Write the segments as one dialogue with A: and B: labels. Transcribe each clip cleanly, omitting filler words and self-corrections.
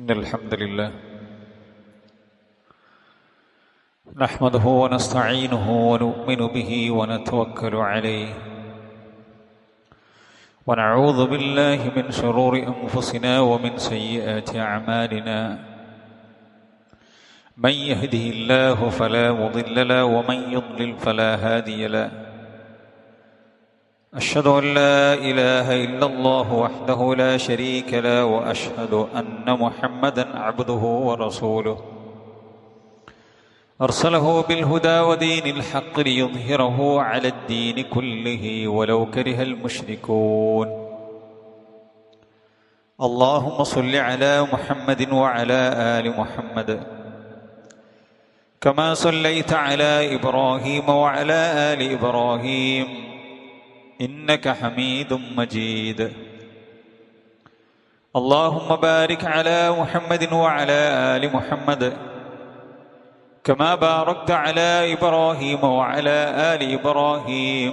A: إن الحمد لله نحمده ونستعينه ونؤمن به ونتوكل عليه ونعوذ بالله من شرور أنفسنا ومن سيئات أعمالنا من يهده الله فلا مضل له ومن يضلل فلا هادي له أشهد أن لا إله إلا الله وحده لا شريك له وأشهد أن محمدا عبده ورسوله أرسله بالهدى ودين الحق ليظهره على الدين كله ولو كره المشركون اللهم صل على محمد وعلى آل محمد كما صليت على إبراهيم وعلى آل إبراهيم إنك حميد مجيد اللهم بارك على محمد وعلى آل محمد كما باركت على إبراهيم وعلى آل إبراهيم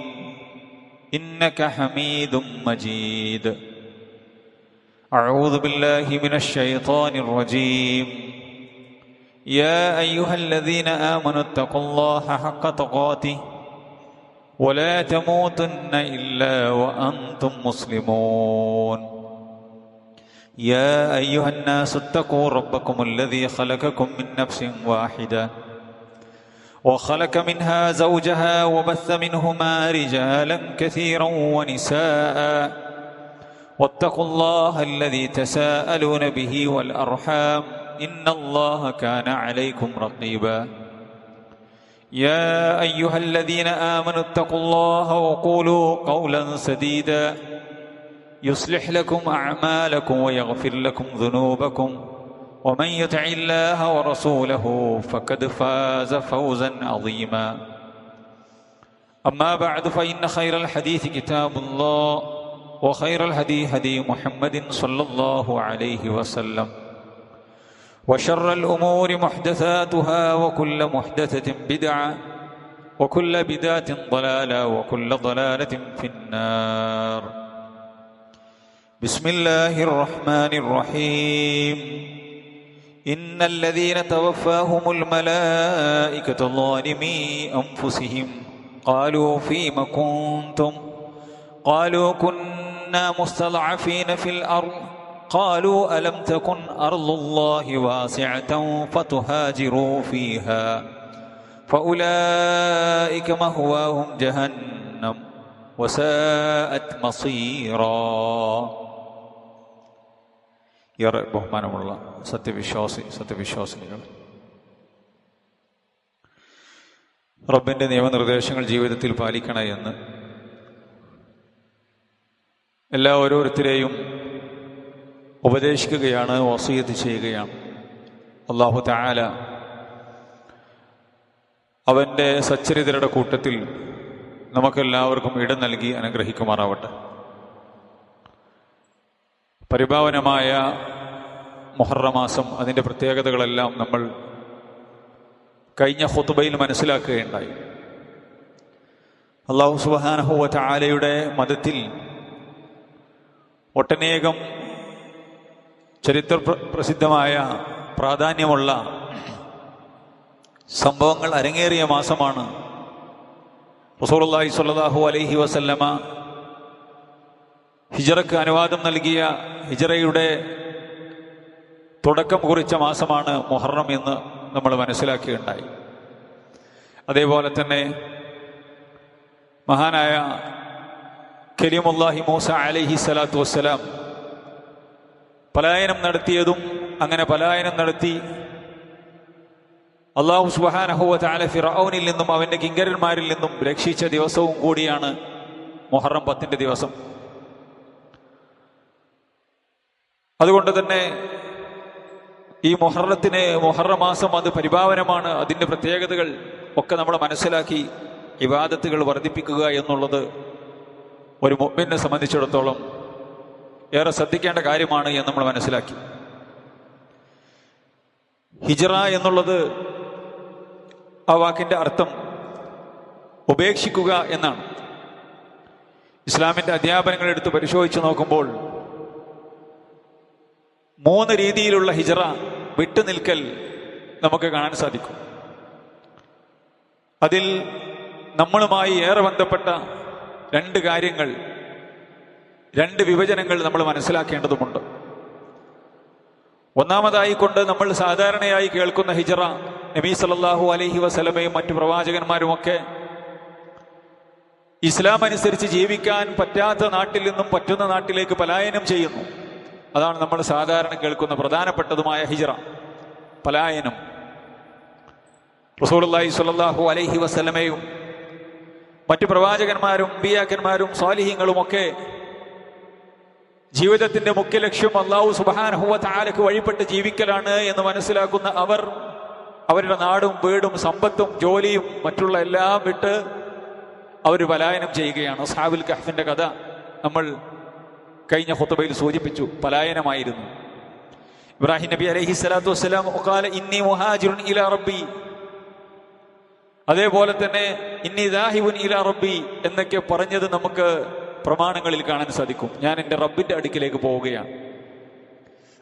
A: إنك حميد مجيد أعوذ بالله من الشيطان الرجيم يا أيها الذين آمنوا اتقوا الله حق تقاته ولا تموتن إلا وأنتم مسلمون يا أيها الناس اتقوا ربكم الذي خلقكم من نفس واحدة وخلق منها زوجها وبث منهما رجالا كثيرا ونساء واتقوا الله الذي تساءلون به والأرحام إن الله كان عليكم رقيبا يا أيها الذين آمنوا اتقوا الله وقولوا قولا سديدا يصلح لكم أعمالكم ويغفر لكم ذنوبكم ومن يطع الله ورسوله فقد فاز فوزا عظيما أما بعد فإن خير الحديث كتاب الله وخير الهدي هدي محمد صلى الله عليه وسلم وشر الأمور محدثاتها وكل محدثة بدعة وكل بدعة ضلالة وكل ضلالة في النار بسم الله الرحمن الرحيم إن الذين توفاهم الملائكة ظالمي أنفسهم قالوا فيم كنتم قالوا كنا مستضعفين في الأرض قالوا ألم تكن أرض الله واسعة فتهاجروا فيها فأولئك مأواهم جهنم وساءت مصيرا ഏറെ ബഹുമാനമുള്ള സത്യവിശ്വാസികൾ, റബ്ബിൻ്റെ നിയമനിർദ്ദേശങ്ങൾ ജീവിതത്തിൽ പാലിക്കണേ എന്ന് എല്ലാ ഓരോരുത്തരെയും ഉപദേശിക്കുകയാണ്, വസിയത്ത് ചെയ്യുകയാണ്. അല്ലാഹു തആല അവൻ്റെ സച്ചരിതരുടെ കൂട്ടത്തിൽ നമുക്കെല്ലാവർക്കും ഇടം നൽകി അനുഗ്രഹിക്കുമാറാവട്ടെ. പരിപാവനമായ മുഹറം മാസം, അതിൻ്റെ പ്രത്യേകതകളെല്ലാം നമ്മൾ കഴിഞ്ഞ ഖുതുബയിൽ മനസ്സിലാക്കുകയുണ്ടായി. അല്ലാഹു സുബ്ഹാനഹു വ തആലയുടെ മതത്തിൽ ഒട്ടനേകം ചരിത്ര പ്രസിദ്ധമായ പ്രാധാന്യമുള്ള സംഭവങ്ങൾ അരങ്ങേറിയ മാസമാണ്. റസൂലുള്ളാഹി സ്വല്ലല്ലാഹു അലൈഹി വസല്ലമ ഹിജ്റക്ക് അനുവാദം നൽകിയ, ഹിജ്റയുടെ തുടക്കം കുറിച്ച മാസമാണ് മുഹറം എന്ന് നമ്മൾ മനസ്സിലാക്കുകയുണ്ടായി. അതേപോലെ തന്നെ മഹാനായ കലീമുല്ലാഹി മൂസ അലൈഹി സ്വലാത്തു വസ്സലാം പലായനം നടത്തിയതും, അങ്ങനെ പലായനം നടത്തി അല്ലാഹു സുബ്ഹാനഹു വ തആല ഫിർഔനിൽ നിന്നും അവൻ്റെ കിങ്കരന്മാരിൽ നിന്നും രക്ഷിച്ച ദിവസവും കൂടിയാണ് മുഹറം 10 ദിവസം. അതുകൊണ്ട് തന്നെ ഈ മുഹറം മാസം അത് പരിപാവനമാണ്. അതിൻ്റെ പ്രത്യേകതകൾ ഒക്കെ നമ്മൾ മനസ്സിലാക്കി ഇബാദത്തുകൾ വർദ്ധിപ്പിക്കുക എന്നുള്ളത് ഒരു മുഅ്മിനെ സംബന്ധിച്ചിടത്തോളം ഏറെ ശ്രദ്ധിക്കേണ്ട കാര്യമാണ് എന്ന് നമ്മൾ മനസ്സിലാക്കി. ഹിജ്റ എന്നുള്ളത്, ആ വാക്കിൻ്റെ അർത്ഥം ഉപേക്ഷിക്കുക എന്നാണ്. ഇസ്ലാമിൻ്റെ അധ്യാപനങ്ങൾ എടുത്ത് പരിശോധിച്ച് നോക്കുമ്പോൾ മൂന്ന് രീതിയിലുള്ള ഹിജറ വിട്ടുനിൽക്കൽ നമുക്ക് കാണാൻ സാധിക്കും. അതിൽ നമ്മളുമായി ഏറെ ബന്ധപ്പെട്ട രണ്ട് കാര്യങ്ങൾ, രണ്ട് വിഭജനങ്ങൾ നമ്മൾ മനസ്സിലാക്കേണ്ടതുണ്ട്. ഒന്നാമതായി കൊണ്ട് നമ്മൾ സാധാരണയായി കേൾക്കുന്ന ഹിജറ, നബി സല്ലല്ലാഹു അലൈഹി വസല്ലമയും മറ്റു പ്രവാചകന്മാരുമൊക്കെ ഇസ്ലാം അനുസരിച്ച് ജീവിക്കാൻ പറ്റാത്ത നാട്ടിൽ നിന്നും പറ്റുന്ന നാട്ടിലേക്ക് പലായനം ചെയ്യുന്നു. അതാണ് നമ്മൾ സാധാരണ കേൾക്കുന്ന പ്രധാനപ്പെട്ടതുമായ ഹിജറ, പലായനം. റസൂലുള്ളാഹി സ്വല്ലല്ലാഹു അലൈഹി വസല്ലമയും മറ്റു പ്രവാചകന്മാരും അമ്പിയാക്കന്മാരും സ്വാലിഹീങ്ങളുമൊക്കെ ജീവിതത്തിന്റെ മുഖ്യ ലക്ഷ്യം അല്ലാഹു സുബ്ഹാനഹു വ തആലക്ക് വഴിപ്പെട്ട് ജീവിക്കലാണ് എന്ന് മനസ്സിലാക്കുന്ന അവർ അവരുടെ നാടും വീടും സമ്പത്തും ജോലിയും മറ്റുള്ള എല്ലാം വിട്ട് അവർ പലായനം ചെയ്യുകയാണ്. അസ്ഹാബുൽ കഹ്ഫിന്റെ കഥ നമ്മൾ കഴിഞ്ഞ ഖുത്ബയിൽ സൂചിപ്പിച്ചു. പലായനമായിരുന്നു. ഇബ്രാഹിം നബി അലൈഹി സ്വലാത്തു വസ്സലാം ഖാല ഇന്നി മുഹാജിറുൻ ഇലാ റബ്ബി, അതേപോലെ തന്നെ ഇന്നി ദാഹിബുൻ ഇലാ റബ്ബി എന്നൊക്കെ പറഞ്ഞത് നമുക്ക് പ്രമാണങ്ങളിൽ കാണാൻ സാധിക്കും. ഞാൻ എൻ്റെ റബ്ബിന്റെ അടുക്കിലേക്ക് പോവുകയാണ്.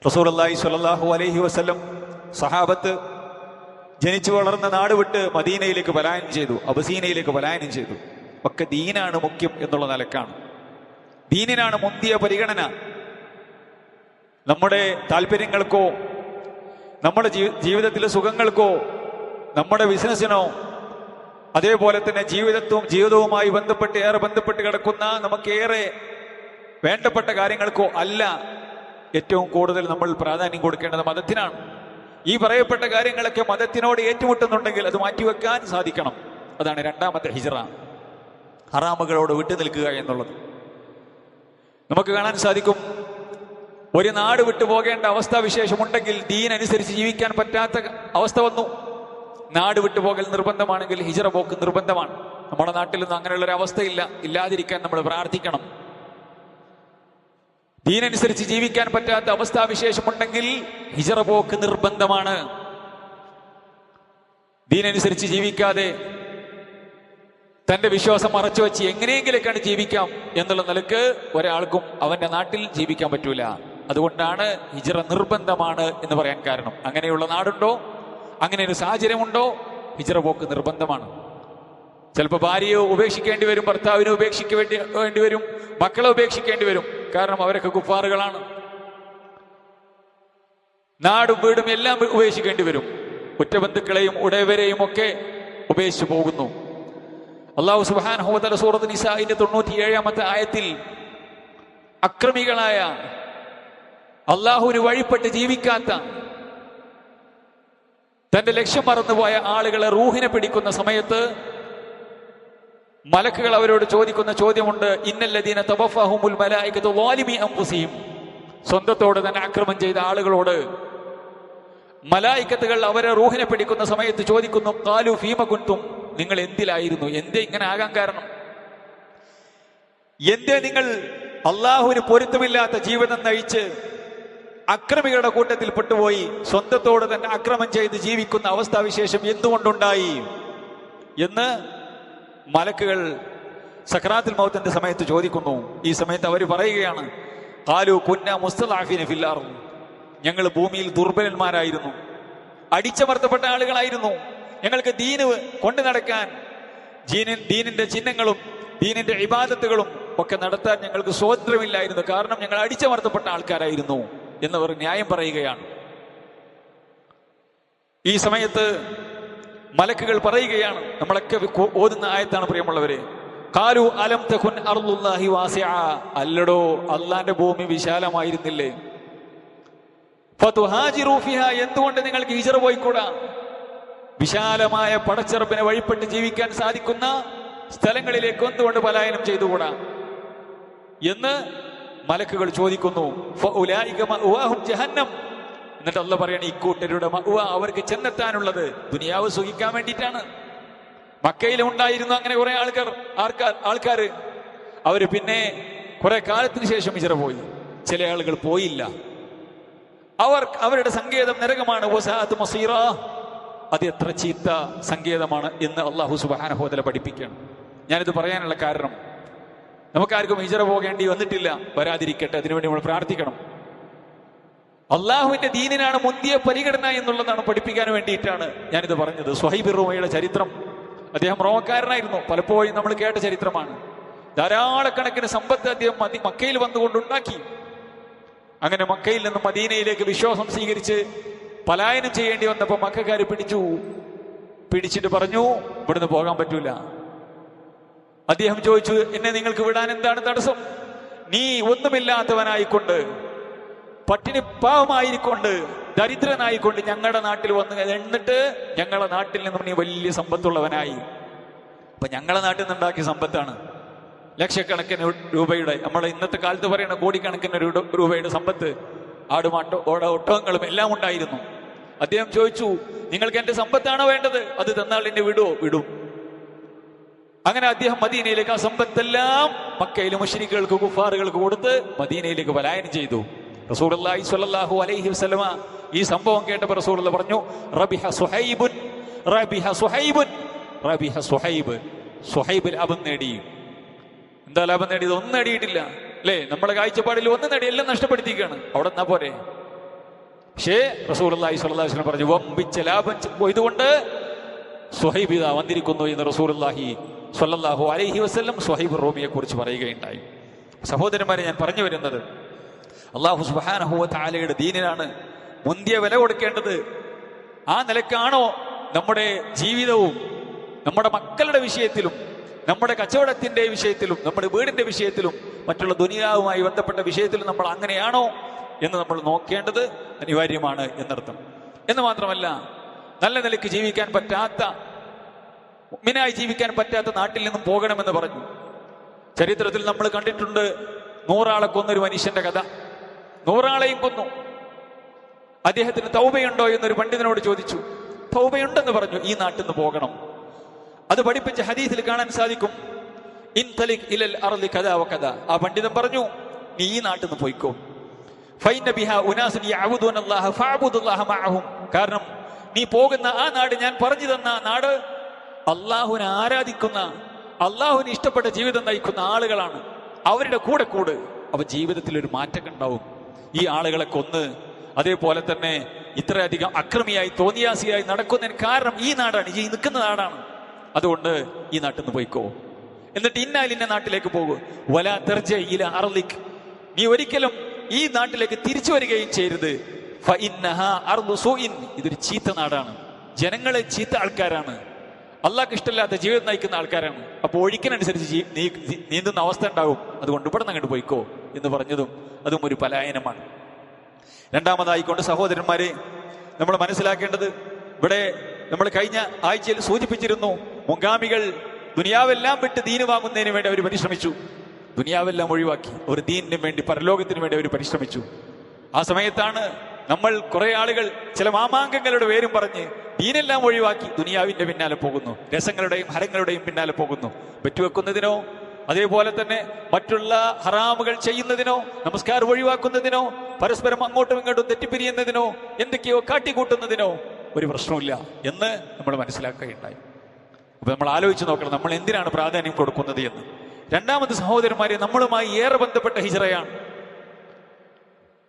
A: റസൂലുള്ളാഹി സ്വല്ലല്ലാഹു അലൈഹി വസല്ലം സഹാബത്ത് ജനിച്ചു വളർന്ന നാട് വിട്ട് മദീനയിലേക്ക് പലായനം ചെയ്തു, അബസീനയിലേക്ക് പലായനം ചെയ്തു. ഒക്കെ ദീനാണ് മുഖ്യം എന്നുള്ള നിലക്കാണ്. ദീനിനാണ് മുന്തിയ പരിഗണന. നമ്മുടെ താല്പര്യങ്ങൾക്കോ നമ്മുടെ ജീവിതത്തിലെ സുഖങ്ങൾക്കോ നമ്മുടെ ബിസിനസ്സിനോ അതേപോലെ തന്നെ ജീവിതവുമായി ഏറെ ബന്ധപ്പെട്ട് കിടക്കുന്ന നമുക്കേറെ വേണ്ടപ്പെട്ട കാര്യങ്ങൾക്കോ അല്ല ഏറ്റവും കൂടുതൽ നമ്മൾ പ്രാധാന്യം കൊടുക്കേണ്ടത് മതത്തിനാണ്. ഈ പറയപ്പെട്ട കാര്യങ്ങളൊക്കെ മതത്തിനോട് ഏറ്റുമുട്ടുന്നുണ്ടെങ്കിൽ അത് മാറ്റിവെക്കാൻ സാധിക്കണം. അതാണ് രണ്ടാമത്തെ ഹിജറ, ഹറാമുകളോട് വിട്ടുനിൽക്കുക എന്നുള്ളത്. നമുക്ക് കാണാൻ സാധിക്കും, ഒരു നാട് വിട്ടു പോകേണ്ട അവസ്ഥാവിശേഷമുണ്ടെങ്കിൽ ദീൻ അനുസരിച്ച് ജീവിക്കാൻ പറ്റാത്ത അവസ്ഥ വന്നു. നാട് വിട്ടുപോകൽ നിർബന്ധമാണെങ്കിൽ ഹിജറ പോക്ക് നിർബന്ധമാണ്. നമ്മുടെ നാട്ടിലൊന്നും അങ്ങനെയുള്ളൊരു അവസ്ഥയില്ല. ഇല്ലാതിരിക്കാൻ നമ്മൾ പ്രാർത്ഥിക്കണം. ദീനനുസരിച്ച് ജീവിക്കാൻ പറ്റാത്ത അവസ്ഥാവിശേഷമുണ്ടെങ്കിൽ ഹിജറ പോക്ക് നിർബന്ധമാണ്. ദീനനുസരിച്ച് ജീവിക്കാതെ തന്റെ വിശ്വാസം മറച്ചു വെച്ച് എങ്ങനെയെങ്കിലേക്കാണ് ജീവിക്കാം എന്നുള്ള നിലക്ക് ഒരാൾക്കും അവന്റെ നാട്ടിൽ ജീവിക്കാൻ പറ്റൂല. അതുകൊണ്ടാണ് ഹിജറ നിർബന്ധമാണ് എന്ന് പറയാൻ കാരണം. അങ്ങനെയുള്ള നാടുണ്ടോ, അങ്ങനെ ഒരു സാഹചര്യമുണ്ടോ, ഹിജറ പോക്ക് നിർബന്ധമാണ്. ചിലപ്പോൾ ഭാര്യയെ ഉപേക്ഷിക്കേണ്ടി വരും, ഭർത്താവിനെ ഉപേക്ഷിക്കേണ്ടി വരും, മക്കളെ ഉപേക്ഷിക്കേണ്ടി വരും. കാരണം അവരൊക്കെ കുഫാറുകളാണ്. നാടും വീടും എല്ലാം ഉപേക്ഷിക്കേണ്ടി വരും. ഉറ്റബന്ധുക്കളെയും ഉടയവരെയും ഒക്കെ ഉപേക്ഷിച്ചു പോകുന്നു. അല്ലാഹു സുബ്ഹാനഹു വ തആല സൂറത്ത് നിസാഇന്റെ 97-ാമത്തെ ആയത്തിൽ അക്രമികളായ അല്ലാഹുവിന് വഴിപ്പെട്ട് ജീവിക്കാത്ത തന്റെ ലക്ഷ്യം മറന്നുപോയ ആളുകളെ റൂഹിനെ പിടിക്കുന്ന സമയത്ത് മലക്കുകൾ അവരോട് ചോദിക്കുന്ന ചോദ്യമുണ്ട്. ഇന്നല്ലദീന തവഫഹുമുൽ മലായികതു ളാലിമി അൻഫുസിഹിം, സ്വന്തത്തോട് തന്നെ ആക്രമണം ചെയ്ത ആളുകളോട് മലായികത്തുകൾ അവരെ റൂഹിനെ പിടിക്കുന്ന സമയത്ത് ചോദിക്കുന്നു, ഖാലു ഫീമ കുൻതും, നിങ്ങൾ എന്തിലായിരുന്നു, എന്തേ ഇങ്ങനെ ആകാൻ കാരണം, എന്തേ നിങ്ങൾ അള്ളാഹുവിന് പൊരുത്തമില്ലാത്ത ജീവിതം നയിച്ച് അക്രമികളുടെ കൂട്ടത്തിൽ പെട്ടുപോയി സ്വന്തത്തോട് തന്നെ അക്രമം ചെയ്ത് ജീവിക്കുന്ന അവസ്ഥാവിശേഷം എന്തുകൊണ്ടുണ്ടായി എന്ന് മലക്കുകൾ സക്രാത്തുൽ മൗത്തിന്റെ സമയത്ത് ചോദിക്കുന്നു. ഈ സമയത്ത് അവർ പറയുകയാണ്, ഖാലു കുന്ന മുസ്തദഅഫീന ഫിൽ അർദ്, ഞങ്ങൾ ഭൂമിയിൽ ദുർബലന്മാരായിരുന്നു, അടിച്ചമർത്തപ്പെട്ട ആളുകളായിരുന്നു. ഞങ്ങൾക്ക് ദീന് കൊണ്ടു നടക്കാൻ, ദീനിന്റെ ചിഹ്നങ്ങളും ദീനിന്റെ ഇബാദത്തുകളും ഒക്കെ നടത്താൻ ഞങ്ങൾക്ക് സ്വാതന്ത്ര്യമില്ലായിരുന്നു. കാരണം ഞങ്ങൾ അടിച്ചമർത്തപ്പെട്ട ആൾക്കാരായിരുന്നു എന്നവർ ന്യായം പറയുകയാണ്. ഈ സമയത്ത് മലക്കുകൾ പറയുകയാണ്, നമ്മളൊക്കെ ഓതുന്ന ആയത്താണ് പ്രിയമുള്ളവരെ, ഖാലു അലം തകുൻ അർളുല്ലാഹി വാസിഅ, അല്ലടോ അള്ളാന്റെ ഭൂമി വിശാലമായിരുന്നില്ലേ, ഫതുഹാജിറു ഫിഹാ, എന്തുകൊണ്ട് നിങ്ങൾക്ക് ഹിജറ പോയിക്കൂടാ, വിശാലമായ പടച്ചറപ്പിനെ വഴിപ്പെട്ട് ജീവിക്കാൻ സാധിക്കുന്ന സ്ഥലങ്ങളിലേക്ക് എന്തുകൊണ്ട് പലായനം ചെയ്തുകൂടാ എന്ന് മലക്കുകൾ ചോദിക്കുന്നു. ഫഉലൈക മഅവാഹും ജഹന്നം, എന്നിട്ട് അല്ലാഹു പറയാണ്, ഇക്കൂട്ടരുടെ മഅവ, അവർക്ക് ചെന്നെത്താനുള്ളത് ദുനിയാവ് സുഖിക്കാൻ വേണ്ടിയിട്ടാണ്. മക്കയിലും ഉണ്ടായിരുന്നു അങ്ങനെ കുറെ ആൾക്കാർ അവര് പിന്നെ കുറെ കാലത്തിന് ശേഷം ഹിജറ പോയി. ചില ആളുകൾ പോയില്ല. അവരുടെ സങ്കേതം നരകമാണ്. വസാഅത്ത് മസീറ, അത് എത്ര ചീത്ത സങ്കേതമാണ് എന്ന് അല്ലാഹു സുബ്ഹാനഹു വ തആല പഠിപ്പിക്കുകയാണ്. ഞാനിത് പറയാനുള്ള കാരണം, നമുക്കാർക്കും ഹിജറ പോകേണ്ടി വന്നിട്ടില്ല, വരാതിരിക്കട്ടെ, അതിനുവേണ്ടി നമ്മൾ പ്രാർത്ഥിക്കണം. അള്ളാഹുവിന്റെ ദീനിനാണ് മുന്തിയ പരിഗണന എന്നുള്ളതാണ് പഠിപ്പിക്കാൻ വേണ്ടിയിട്ടാണ് ഞാനിത് പറഞ്ഞത്. സുഹൈബ് റൂമയുടെ ചരിത്രം, അദ്ദേഹം റോമക്കാരനായിരുന്നു, പലപ്പോഴും നമ്മൾ കേട്ട ചരിത്രമാണ്. ധാരാളക്കണക്കിന് സമ്പത്ത് അദ്ദേഹം മക്കയിൽ വന്നുകൊണ്ടുണ്ടാക്കി. അങ്ങനെ മക്കയിൽ നിന്നും മദീനയിലേക്ക് വിശ്വാസം സ്വീകരിച്ച് പലായനം ചെയ്യേണ്ടി വന്നപ്പോൾ മക്കാര് പിടിച്ചിട്ട് പറഞ്ഞു, ഇവിടുന്ന് പോകാൻ പറ്റൂല. അദ്ദേഹം ചോദിച്ചു, എന്നെ നിങ്ങൾക്ക് വിടാൻ എന്താണ് തടസ്സം? നീ ഒന്നുമില്ലാത്തവനായിക്കൊണ്ട്, പട്ടിണി പാവമായിക്കൊണ്ട്, ദരിദ്രനായിക്കൊണ്ട് ഞങ്ങളുടെ നാട്ടിൽ വന്ന് എന്നിട്ട് ഞങ്ങളുടെ നാട്ടിൽ നിന്നും നീ വലിയ സമ്പത്തുള്ളവനായി. അപ്പൊ ഞങ്ങളുടെ നാട്ടിൽ നിന്നുണ്ടാക്കിയ സമ്പത്താണ് ലക്ഷക്കണക്കിന് രൂപയുടെ, നമ്മളെ ഇന്നത്തെ കാലത്ത് പറയുന്ന കോടിക്കണക്കിന് രൂപയുടെ സമ്പത്ത്, ഒട്ടകങ്ങളും എല്ലാം ഉണ്ടായിരുന്നു. അദ്ദേഹം ചോദിച്ചു, നിങ്ങൾക്ക് എന്റെ സമ്പത്താണോ വേണ്ടത്? അത് തന്നാൽ എന്നെ വിടുവോ? വിടും. അങ്ങനെ അദ്ദേഹം മദീനയിലേക്ക് ആ സമ്പത്തെല്ലാം മക്കയിലെ മുശ്രിക്കുകൾക്ക് കുഫാറുകൾക്ക് കൊടുത്ത് മദീനയിലേക്ക് പലായനം ചെയ്തു. റസൂലുള്ളാഹി സ്വല്ലല്ലാഹു അലൈഹി വസല്ലമ ഈ സംഭവം കേട്ടപ്പോൾ റസൂലുള്ള പറഞ്ഞു, റബിഹ സുഹൈബുൻ, റബിഹ സുഹൈബുൻ, റബിഹ സുഹൈബ്. സുഹൈബ് ലാഭം നേടി. എന്താ ലാഭം നേടിയത്? ഒന്നും നേടിയിട്ടില്ല അല്ലേ? നമ്മുടെ കാഴ്ചപ്പാടിൽ ഒന്നും നേടി, എല്ലാം നഷ്ടപ്പെടുത്തിയിരിക്കുകയാണ്. അവിടെ എന്നാ പോരെ? പക്ഷേ റസൂലുള്ളാഹി സ്വല്ലല്ലാഹു അലൈഹി വസല്ലം പറഞ്ഞു, വമ്പിച്ച ലാഭം ഇതുകൊണ്ട് സുഹൈബ് ഇതാ വന്നിരിക്കുന്നു എന്ന് റസൂലുള്ളാഹി സ്വല്ലല്ലാഹു അലൈഹി വസല്ലം സുഹൈബ് റൂമിയെ കുറിച്ച് പറയുകയുണ്ടായി. സഹോദരന്മാരെ, ഞാൻ പറഞ്ഞു വരുന്നത്, അല്ലാഹു സുബ്ഹാനഹു വ തആലയുടെ ദീനിനാണ് മുന്തിയ വില കൊടുക്കേണ്ടത്. ആ നിലക്കാണോ നമ്മുടെ ജീവിതവും നമ്മുടെ മക്കളുടെ വിഷയത്തിലും നമ്മുടെ കച്ചവടത്തിന്റെ വിഷയത്തിലും നമ്മുടെ വീടിന്റെ വിഷയത്തിലും മറ്റുള്ള ദുനിയാവുമായി ബന്ധപ്പെട്ട വിഷയത്തിലും നമ്മൾ അങ്ങനെയാണോ എന്ന് നമ്മൾ നോക്കേണ്ടത് അനിവാര്യമാണ് എന്നർത്ഥം. എന്ന് മാത്രമല്ല, നല്ല നിലയ്ക്ക് ജീവിക്കാൻ പറ്റാത്ത, മുഅ്മിനായി ജീവിക്കാൻ പറ്റാത്ത നാട്ടിൽ നിന്നും പോകണമെന്ന് പറഞ്ഞു. ചരിത്രത്തിൽ നമ്മൾ കണ്ടിട്ടുണ്ട് 100 ആളെ കൊന്നൊരു മനുഷ്യന്റെ കഥ. 100 ആളെയും കൊന്നു. അദ്ദേഹത്തിന് തൗബയുണ്ടോ എന്നൊരു പണ്ഡിതനോട് ചോദിച്ചു. തൗബയുണ്ടെന്ന് പറഞ്ഞു. ഈ നാട്ടിൽ നിന്ന് പോകണം. അത് പഠിപ്പിച്ച ഹദീസിൽ കാണാൻ സാധിക്കും. ഇൻതലിക് ഇലൽ അർളി കദാ വകദാ. ആ പണ്ഡിതൻ പറഞ്ഞു, നീ ഈ നാട്ടിൽ നിന്ന് പോയിക്കോ. ഫൈന ബിഹാ ഉനാസുൻ യഅബുദൂനല്ലാഹ ഫഅബുദുല്ലാഹ മഅഹും. കാരണം നീ പോകുന്ന ആ നാട്, ഞാൻ പറഞ്ഞു തന്ന നാട്, അള്ളാഹുവിനെ ആരാധിക്കുന്ന, അള്ളാഹുവിന് ഇഷ്ടപ്പെട്ട ജീവിതം നയിക്കുന്ന ആളുകളാണ്. അവരുടെ കൂടെ കൂട്. അവ ജീവിതത്തിൽ ഒരു മാറ്റം ഉണ്ടാവും. ഈ ആളുകളെ കൊന്ന്, അതേപോലെ തന്നെ ഇത്രയധികം അക്രമിയായി തോന്നിയാസിയായി നടക്കുന്നതിന് കാരണം ഈ നാടാണ്, ഈ നിൽക്കുന്ന നാടാണ്. അതുകൊണ്ട് ഈ നാട്ടിൽ നിന്ന് പോയിക്കോ. എന്നിട്ട് ഇന്ന നാട്ടിലേക്ക് പോകൂ. വലാ തർജ ഇല അർളിക്. നീ ഒരിക്കലും ഈ നാട്ടിലേക്ക് തിരിച്ചു വരികയും ചെയ്യരുത്. ഫഇന്നഹാ അർളു സൂഇൻ. ഇതൊരു ചീത്ത നാടാണ്. ജനങ്ങളെ ചീത്ത ആൾക്കാരാണ്. അള്ളാഹ്ക്ക് ഇഷ്ടമില്ലാത്ത ജീവിതം നയിക്കുന്ന ആൾക്കാരാണ്. അപ്പോൾ ഒഴുക്കിനനുസരിച്ച് നീന്തുന്ന അവസ്ഥ ഉണ്ടാവും. അതുകൊണ്ട് ഇവിടെ നിന്ന് അങ്ങോട്ട് പോയിക്കോ എന്ന് പറഞ്ഞതും അതും ഒരു പലായനമാണ്. രണ്ടാമതായിക്കൊണ്ട് സഹോദരന്മാരെ, നമ്മൾ മനസ്സിലാക്കേണ്ടത്, ഇവിടെ നമ്മൾ കഴിഞ്ഞ ആഴ്ചയിൽ സൂചിപ്പിച്ചിരുന്നു, മുൻഗാമികൾ ദുനിയാവെല്ലാം വിട്ട് ദീന് വാങ്ങുന്നതിന് വേണ്ടി അവർ പരിശ്രമിച്ചു. ദുനിയാവെല്ലാം ഒഴിവാക്കി ഒരു ദീനിന് വേണ്ടി, പരലോകത്തിന് വേണ്ടി അവർ പരിശ്രമിച്ചു. ആ സമയത്താണ് നമ്മൾ കുറെ ആളുകൾ ചില മാമാങ്കങ്ങളുടെ പേരും പറഞ്ഞ് ദീനെല്ലാം ഒഴിവാക്കി ദുനിയാവിന്റെ പിന്നാലെ പോകുന്നു, രസങ്ങളുടെയും ഹരങ്ങളുടെയും പിന്നാലെ പോകുന്നു. വെറ്റുവെക്കുന്നതിനോ അതേപോലെ തന്നെ മറ്റുള്ള ഹറാമുകൾ ചെയ്യുന്നതിനോ, നമസ്കാരം ഒഴിവാക്കുന്നതിനോ, പരസ്പരം അങ്ങോട്ടും ഇങ്ങോട്ടും തെറ്റിപ്പിരിയുന്നതിനോ, എന്തൊക്കെയോ കാട്ടിക്കൂട്ടുന്നതിനോ ഒരു പ്രശ്നമില്ല എന്ന് നമ്മൾ മനസ്സിലാക്കുകയുണ്ടായി. അപ്പൊ നമ്മൾ ആലോചിച്ച് നോക്കണം, നമ്മൾ എന്തിനാണ് പ്രാധാന്യം കൊടുക്കുന്നത് എന്ന്. രണ്ടാമത് സഹോദരന്മാരെ, നമ്മളുമായി ഏറെ ബന്ധപ്പെട്ട ഹിജ്റയാണ്.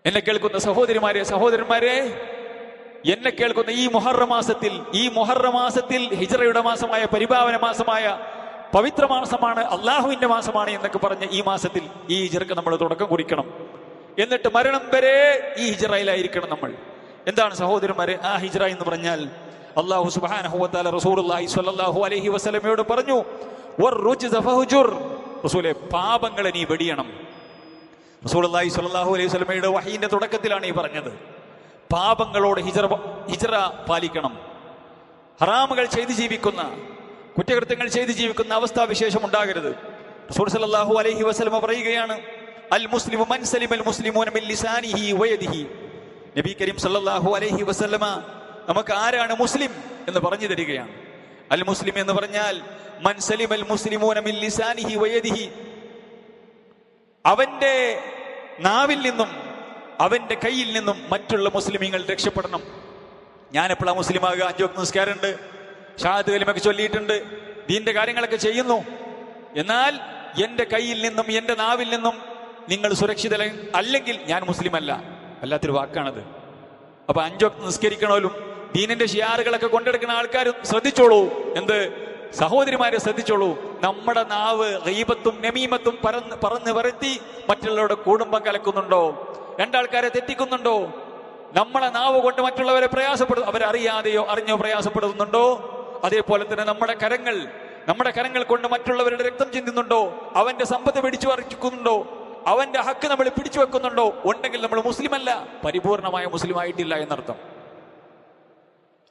A: എന്നെ കേൾക്കുന്ന സഹോദരന്മാരെ, എന്നെ കേൾക്കുന്ന ഈ മുഹറം മാസത്തിൽ ഹിജ്റയുടെ മാസമായ, പരിപാവന മാസമായ, പവിത്ര മാസമാണ്, അള്ളാഹുവിന്റെ മാസമാണ് എന്നൊക്കെ പറഞ്ഞ് ഈ മാസത്തിൽ ഈ ഹിജ്റക്ക് നമ്മൾ തുടക്കം കുറിക്കണം. എന്നിട്ട് മരണം വരെ ഈ ഹിജ്റയിലായിരിക്കണം നമ്മൾ. എന്താണ് സഹോദരന്മാരെ ആ ഹിജ്റ എന്ന് പറഞ്ഞാൽ? അല്ലാഹു സുബ്ഹാനഹു വ തആല റസൂലുള്ളാഹി സ്വല്ലല്ലാഹു അലൈഹി വസല്ലമയോട് പറഞ്ഞു, വറുജ്സ ഫഹ്ജുർ. റസൂലേ, പാപങ്ങളെ നീ വെടിയണം. റസൂലുള്ളാഹി സ്വല്ലല്ലാഹു അലൈഹി വസല്ലമയുടെ വഹീന്റെ തുടക്കത്തിലാണ് ഈ പറഞ്ഞത്. പാപങ്ങളോട് ഹിജ്റ പാലിക്കണം. ഹറാമുകൾ ചെയ്ത് ജീവിക്കുന്ന, കുറ്റകൃത്യങ്ങൾ ചെയ്ത് ജീവിക്കുന്ന അവസ്ഥാവിശേഷം ഉണ്ടാകരുത്. റസൂൽ സ്വല്ലല്ലാഹു അലൈഹി വസല്ലമ പറയുകയാണ്, അൽ മുസ്ലിമു മൻ സലിമൽ മുസ്ലിമൂന മിൻ ലിസാനിഹി വയദിഹി. നബി കരീം സല്ലല്ലാഹു അലൈഹി വസല്ലമ നമുക്ക് ആരാണ് മുസ്ലിം എന്ന് പറഞ്ഞു തരികയാണ്. അൽ മുസ്ലിം എന്ന് പറഞ്ഞാൽ മൻ സലിമൽ മുസ്ലിമൂന മിൻ ലിസാനിഹി വയദിഹി. അവന്റെ നാവിൽ നിന്നും അവന്റെ കയ്യിൽ നിന്നും മറ്റുള്ള മുസ്ലിമീങ്ങൾ രക്ഷപ്പെടണം. ഞാൻ എപ്പോഴാണ് മുസ്ലിം ആകുക? 5 വക്ത് നിസ്കാരമുണ്ട്, ഷഹാദത്ത് കലിമയൊക്കെ ചൊല്ലിയിട്ടുണ്ട്, ദീന്റെ കാര്യങ്ങളൊക്കെ ചെയ്യുന്നു. എന്നാൽ എന്റെ കയ്യിൽ നിന്നും എന്റെ നാവിൽ നിന്നും നിങ്ങൾ സുരക്ഷിത അല്ലെങ്കിൽ ഞാൻ മുസ്ലിം അല്ല. വല്ലാത്തൊരു വാക്കാണത്. അപ്പൊ 5 വക്ത് നിസ്കരിക്കണോലും ദീനിന്റെ ഷിയാറുകളൊക്കെ കൊണ്ടെടുക്കുന്ന ആൾക്കാരും ശ്രദ്ധിച്ചോളൂ. എന്ത് സഹോദരിമാരെ ശ്രദ്ധിച്ചോളൂ. നമ്മുടെ നാവ് ഗീബത്തും നമീമത്തും പറന്ന് വരുത്തി മറ്റുള്ളവരുടെ കുടുംബം കലക്കുന്നുണ്ടോ? രണ്ടാൾക്കാരെ തെറ്റിക്കുന്നുണ്ടോ? നമ്മളെ നാവ് കൊണ്ട് മറ്റുള്ളവരെ അവരറിയാതെയോ അറിഞ്ഞോ പ്രയാസപ്പെടുന്നുണ്ടോ? അതേപോലെ തന്നെ നമ്മുടെ കരങ്ങൾ കൊണ്ട് മറ്റുള്ളവരുടെ രക്തം ചിന്തുന്നുണ്ടോ? അവന്റെ സമ്പത്ത് പിടിച്ചു പറിക്കുന്നുണ്ടോ? അവന്റെ ഹക്ക് നമ്മൾ പിടിച്ചു വെക്കുന്നുണ്ടോ? ഉണ്ടെങ്കിൽ നമ്മൾ മുസ്ലിം അല്ല, പരിപൂർണമായ മുസ്ലിം ആയിട്ടില്ല എന്നർത്ഥം.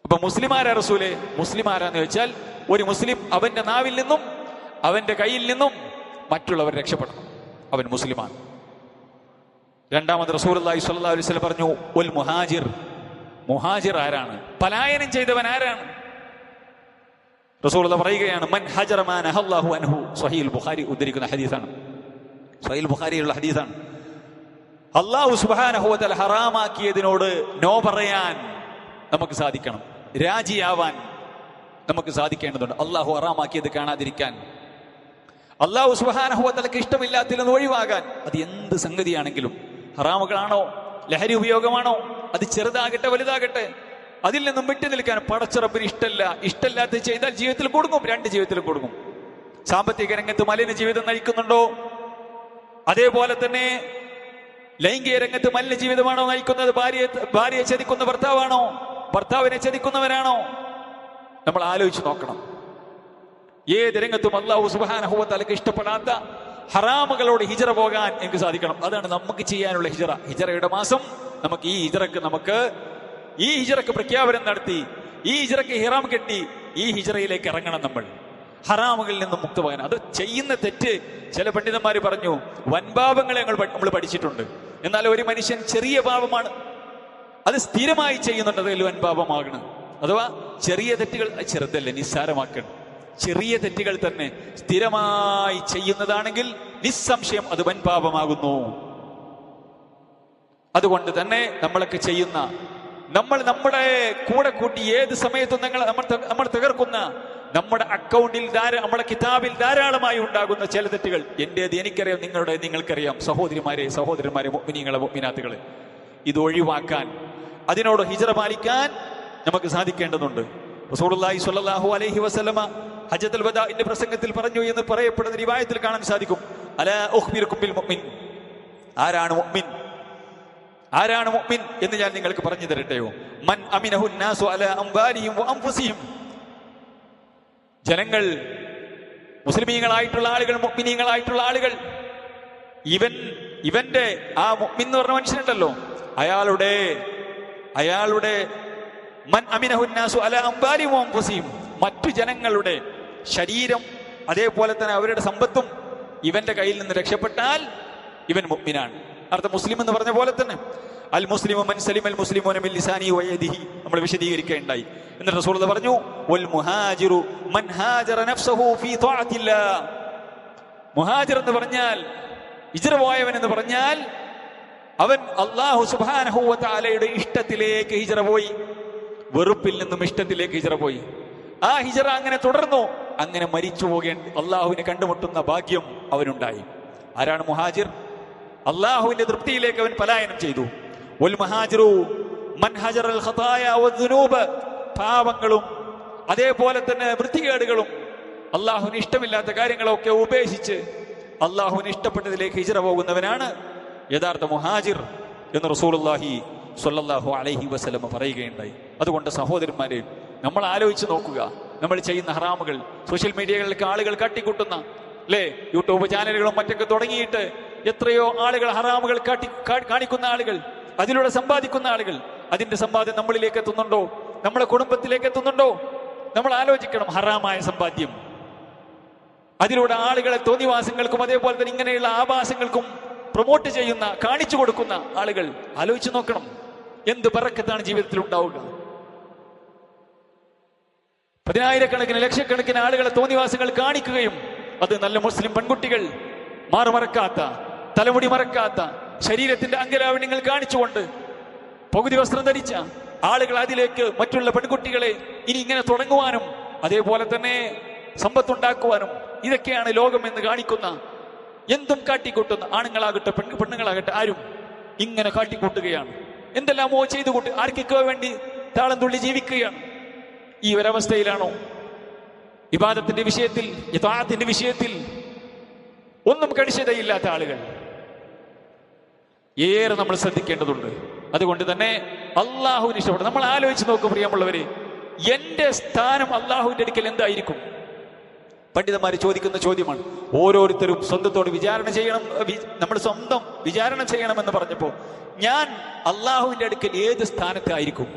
A: അപ്പൊ മുസ്ലിമാരാ റസൂലെ? മുസ്ലിമാരാന്ന് വെച്ചാൽ ഒരു മുസ്ലിം അവന്റെ നാവിൽ നിന്നും അവന്റെ കയ്യിൽ നിന്നും മറ്റുള്ളവർ രക്ഷപ്പെടണം, അവൻ മുസ്ലിമാണ്. രണ്ടാമത് റസൂലുള്ളാഹി സ്വല്ലല്ലാഹു അലൈഹി വസല്ലം പറഞ്ഞു, ഉൽ മുഹാജിർ. മുഹാജിർ ആരാണ്? പലായനം ചെയ്തവൻ ആരാണ്? റസൂലുള്ളാഹി പറയുകയാണ്, മൻ ഹജറ മാ നഹല്ലാഹു അൻഹു. സ്വഹീഹുൽ ബുഖാരി ഉദ്ധരിക്കുന്ന ഹദീസാണ്, സ്വഹീഹുൽ ബുഖാരിയിലുള്ള ഹദീസാണ്. അല്ലാഹു സുബ്ഹാനഹു വ തആല ഹറാമാക്കിയതിനോട് നോ പറയാൻ നമുക്ക് സാധിക്കണം, രാജിയാവാൻ നമുക്ക് സാധിക്കേണ്ടതുണ്ട്. അള്ളാഹു ഹറാമാക്കിയത് കാണാതിരിക്കാൻ, അള്ളാഹു സുബ്ഹാനഹു വ തആലക്ക് ഇഷ്ടമില്ലാത്തതിൽ നിന്ന് ഒഴിവാകാൻ. അത് എന്ത് സംഗതിയാണെങ്കിലും, ഹറാമുകളാണോ, ലഹരി ഉപയോഗമാണോ, അത് ചെറുതാകട്ടെ വലുതാകട്ടെ, അതിൽ നിന്നും വിട്ടു നിൽക്കാൻ പടച്ചറപ്പിന് ഇഷ്ടമില്ലാത്ത ചെയ്താൽ ജീവിതത്തിൽ കൊടുക്കും, 2 ജീവിതത്തിലും കൊടുക്കും. സാമ്പത്തിക രംഗത്ത് മലിന ജീവിതം നയിക്കുന്നുണ്ടോ? അതേപോലെ തന്നെ ലൈംഗിക രംഗത്ത് മലിന ജീവിതമാണോ നയിക്കുന്നത്? ഭാര്യയെ ചതിക്കുന്ന ഭർത്താവാണോ? ഭർത്താവിനെ ചതിക്കുന്നവരാണോ? നമ്മൾ ആലോചിച്ച് നോക്കണം. ഏത് രംഗത്തും അല്ലാഹു സുബ്ഹാനഹു വ തആലക്ക് ഇഷ്ടപ്പെടാത്ത ഹറാമുകളോട് ഹിജറ പോകാൻ എനിക്ക് സാധിക്കണം. അതാണ് നമുക്ക് ചെയ്യാനുള്ള ഹിജറ. ഹിജറയുടെ മാസം നമുക്ക് ഈ ഹിജറക്ക് പ്രഖ്യാപനം നടത്തി, ഈ ഹിജറക്ക് ഹിറാം കെട്ടി, ഈ ഹിജറയിലേക്ക് ഇറങ്ങണം. നമ്മൾ ഹറാമുകളിൽ നിന്നും മുക്തമാകാൻ. അത് ചെയ്യുന്ന തെറ്റ്, ചില പണ്ഡിതന്മാർ പറഞ്ഞു, വൻപാപങ്ങളെ നമ്മൾ പഠിച്ചിട്ടുണ്ട്. എന്നാൽ ഒരു മനുഷ്യൻ ചെറിയ പാപമാണ്, അത് സ്ഥിരമായി ചെയ്യുന്നുണ്ട്, അതിൽ വൻപാപമാകണം. അഥവാ ചെറിയ തെറ്റുകൾ ചെറുതല്ല, നിസ്സാരമാക്കണം. ചെറിയ തെറ്റുകൾ തന്നെ സ്ഥിരമായി ചെയ്യുന്നതാണെങ്കിൽ നിസ്സംശയം അത് വൻപാപമാകുന്നു. അതുകൊണ്ട് തന്നെ നമ്മളൊക്കെ ചെയ്യുന്ന, നമ്മുടെ കൂടെ കൂട്ടി ഏത് സമയത്തും നമ്മൾ തകർക്കുന്ന, നമ്മുടെ അക്കൗണ്ടിൽ നമ്മുടെ കിതാബിൽ ധാരാളമായി ഉണ്ടാകുന്ന ചില തെറ്റുകൾ, എന്റേത് എനിക്കറിയാം, നിങ്ങൾക്കറിയാം. സഹോദരന്മാരെ മുഅ്മിനീങ്ങളെ മുഅ്മിനാത്തുകളെ, ഇത് ഒഴിവാക്കാൻ, അതിനോട് ഹിജറ പാലിക്കാൻ നമുക്ക് സാധിക്കേണ്ടതുണ്ട്. റസൂലുള്ളാഹി സ്വല്ലല്ലാഹു അലൈഹി വസല്ലമ ഹജ്ജത്തുൽ വദാഇന്റെ പ്രസംഗത്തിൽ പറഞ്ഞു എന്ന് പറയപ്പെടുന്ന റിവായത്തിൽ കാണാൻ സാധിക്കും, അലാ ഉഖ്ബിറുക്കും ബിൽ മുഅ്മിൻ. ആരാണ് മുഅ്മിൻ എന്ന് ഞാൻ നിങ്ങൾക്ക് പറഞ്ഞു തരട്ടെയോ? മൻ അമിനഹു നാസു അലാ അംവാലിഹിം വ അൻഫുസിഹിം. ജനങ്ങൾ, മുസ്ലിമീങ്ങളായിട്ടുള്ള ആളുകൾ, മുഅ്മിനീങ്ങളായിട്ടുള്ള ആളുകൾ, ഇവന്റെ ആ മുഅ്മിൻ എന്ന് പറഞ്ഞ മനുഷ്യനുണ്ടല്ലോ, അയാളുടെ മൻ അമിനഹു നാസു അലാ അംവാലിഹിം വ അൻഫുസിഹിം, മറ്റു ജനങ്ങളുടെ ശരീരം അതേപോലെ തന്നെ അവരുടെ സമ്പത്തും ഇവന്റെ കയ്യിൽ നിന്ന് രക്ഷപ്പെട്ടാൽ ഇവൻ മുഅ്മിനാണ്. അർത്ഥം മുസ്ലിം എന്ന് പറഞ്ഞ പോലെ തന്നെ അൽ മുസ്ലിമു മൻ സലിമൽ മുസ്ലിമൂന മിൻ ലിസാനിഹി വ യദിഹി നമ്മൾ വിശദീകരിക്കുകയുണ്ടായി. എന്നിട്ട് റസൂലുള്ളാഹി പറഞ്ഞു, വൽ മുഹാജിറു മൻ ഹാജറ നഫ്സഹു ഫീ ത്വഅത്തില്ലാഹ്. മുഹാജിർ എന്ന് പറഞ്ഞാൽ, ഹിജ്റ പോയവൻ എന്ന് പറഞ്ഞാൽ, അവൻ അല്ലാഹു സുബ്ഹാനഹു വ തആലയുടെ ഇഷ്ടത്തിലേക്ക് ഹിജ്റ പോയി, വെറുപ്പിൽ നിന്നും ഇഷ്ടത്തിലേക്ക് ഹിജ്റ പോയി. ആ ഹിജ്റ അങ്ങനെ തുടർന്നു, അങ്ങനെ മരിച്ചു പോകേണ്ട അള്ളാഹുവിനെ കണ്ടുമുട്ടുന്ന ഭാഗ്യം അവനുണ്ടായി. ആരാണ് മുഹാജിർ? അള്ളാഹുവിന്റെ തൃപ്തിയിലേക്ക് അവൻ പലായനം ചെയ്തു. വൽ മുഹാജിറു മൻ ഹജറൽ ഖതായ വദ്ദുനൂബ്. പാപങ്ങളും അതേപോലെ തന്നെ വൃത്തികേടുകളും അള്ളാഹുവിന് ഇഷ്ടമില്ലാത്ത കാര്യങ്ങളൊക്കെ ഉപേക്ഷിച്ച് അള്ളാഹുവിന് ഇഷ്ടപ്പെട്ടതിലേക്ക് ഹിജ്റ പോകുന്നവനാണ് യഥാർത്ഥ മുഹാജിർ എന്ന് റസൂലുള്ളാഹി സ്വല്ലല്ലാഹു അലൈഹി വസല്ലം പറയുകയുണ്ടായി. അതുകൊണ്ട് സഹോദരന്മാരെ, നമ്മൾ ആലോചിച്ച് നോക്കുക. നമ്മൾ ചെയ്യുന്ന ഹറാമുകൾ, സോഷ്യൽ മീഡിയകളിലേക്ക് ആളുകൾ കാട്ടിക്കൂട്ടുന്ന, യൂട്യൂബ് ചാനലുകളും മറ്റൊക്കെ തുടങ്ങിയിട്ട് എത്രയോ ആളുകൾ ഹറാമുകൾ കാണിക്കുന്ന ആളുകൾ, അതിലൂടെ സമ്പാദിക്കുന്ന ആളുകൾ, അതിന്റെ സമ്പാദ്യം നമ്മളിലേക്ക് എത്തുന്നുണ്ടോ? നമ്മളെ കുടുംബത്തിലേക്ക് എത്തുന്നുണ്ടോ? നമ്മൾ ആലോചിക്കണം. ഹറാമായ സമ്പാദ്യം, അതിലൂടെ ആളുകളെ തോന്നിവാസങ്ങൾക്കും അതേപോലെ തന്നെ ഇങ്ങനെയുള്ള ആഭാസങ്ങൾക്കും പ്രൊമോട്ട് ചെയ്യുന്ന, കാണിച്ചു കൊടുക്കുന്ന ആളുകൾ ആലോചിച്ച് നോക്കണം. എന്ത് ബറക്കത്താണ് ജീവിതത്തിൽ ഉണ്ടാവുക? 10,000-കണക്കിന് ലക്ഷക്കണക്കിന് ആളുകളെ തോന്നിവാസങ്ങൾ കാണിക്കുകയും, അത് നല്ല മുസ്ലിം പെൺകുട്ടികൾ, മാറുമറക്കാത്ത, തലമുടി മറക്കാത്ത, ശരീരത്തിന്റെ അംഗലാവണ്യങ്ങൾ കാണിച്ചുകൊണ്ട് പകുതി വസ്ത്രം ധരിച്ച ആളുകൾ അതിലേക്ക് മറ്റുള്ള പെൺകുട്ടികളെ ഇനി ഇങ്ങനെ തുടങ്ങുവാനും അതേപോലെ തന്നെ സമ്പത്തുണ്ടാക്കുവാനും, ഇതൊക്കെയാണ് ലോകം എന്ന് കാണിക്കുന്ന, എന്തും കാട്ടിക്കൂട്ടുന്ന ആണുങ്ങളാകട്ടെ പെണ്ണുങ്ങളാകട്ടെ ആരും ഇങ്ങനെ കാട്ടിക്കൂട്ടുകയാണ്. എന്തെല്ലാമോ ചെയ്തു കൂട്ടി ആർക്കൊക്കെ വേണ്ടി താളം തുള്ളി ജീവിക്കുകയാണ്. ഈ ഒരവസ്ഥയിലാണോ ഇബാദത്തിന്റെ വിഷയത്തിൽ, ഇത്വാഅത്തിന്റെ വിഷയത്തിൽ ഒന്നും കണിശതയില്ലാത്ത ആളുകൾ? ഏറെ നമ്മൾ ശ്രദ്ധിക്കേണ്ടതുണ്ട്. അതുകൊണ്ട് തന്നെ അള്ളാഹുവിന് ഇഷ്ടപ്പെടും. നമ്മൾ ആലോചിച്ച് നോക്കും പ്രിയമുള്ളവര്, എന്റെ സ്ഥാനം അള്ളാഹുവിന്റെ അടുക്കൽ എന്തായിരിക്കും? പണ്ഡിതന്മാര് ചോദിക്കുന്ന ചോദ്യമാണ്. ഓരോരുത്തരും സ്വന്തത്തോട് വിചാരണ ചെയ്യണം, നമ്മൾ സ്വന്തം വിചാരണ ചെയ്യണമെന്ന് പറഞ്ഞപ്പോ ഞാൻ അള്ളാഹുവിന്റെ അടുക്കൽ ഏത് സ്ഥാനത്തായിരിക്കും?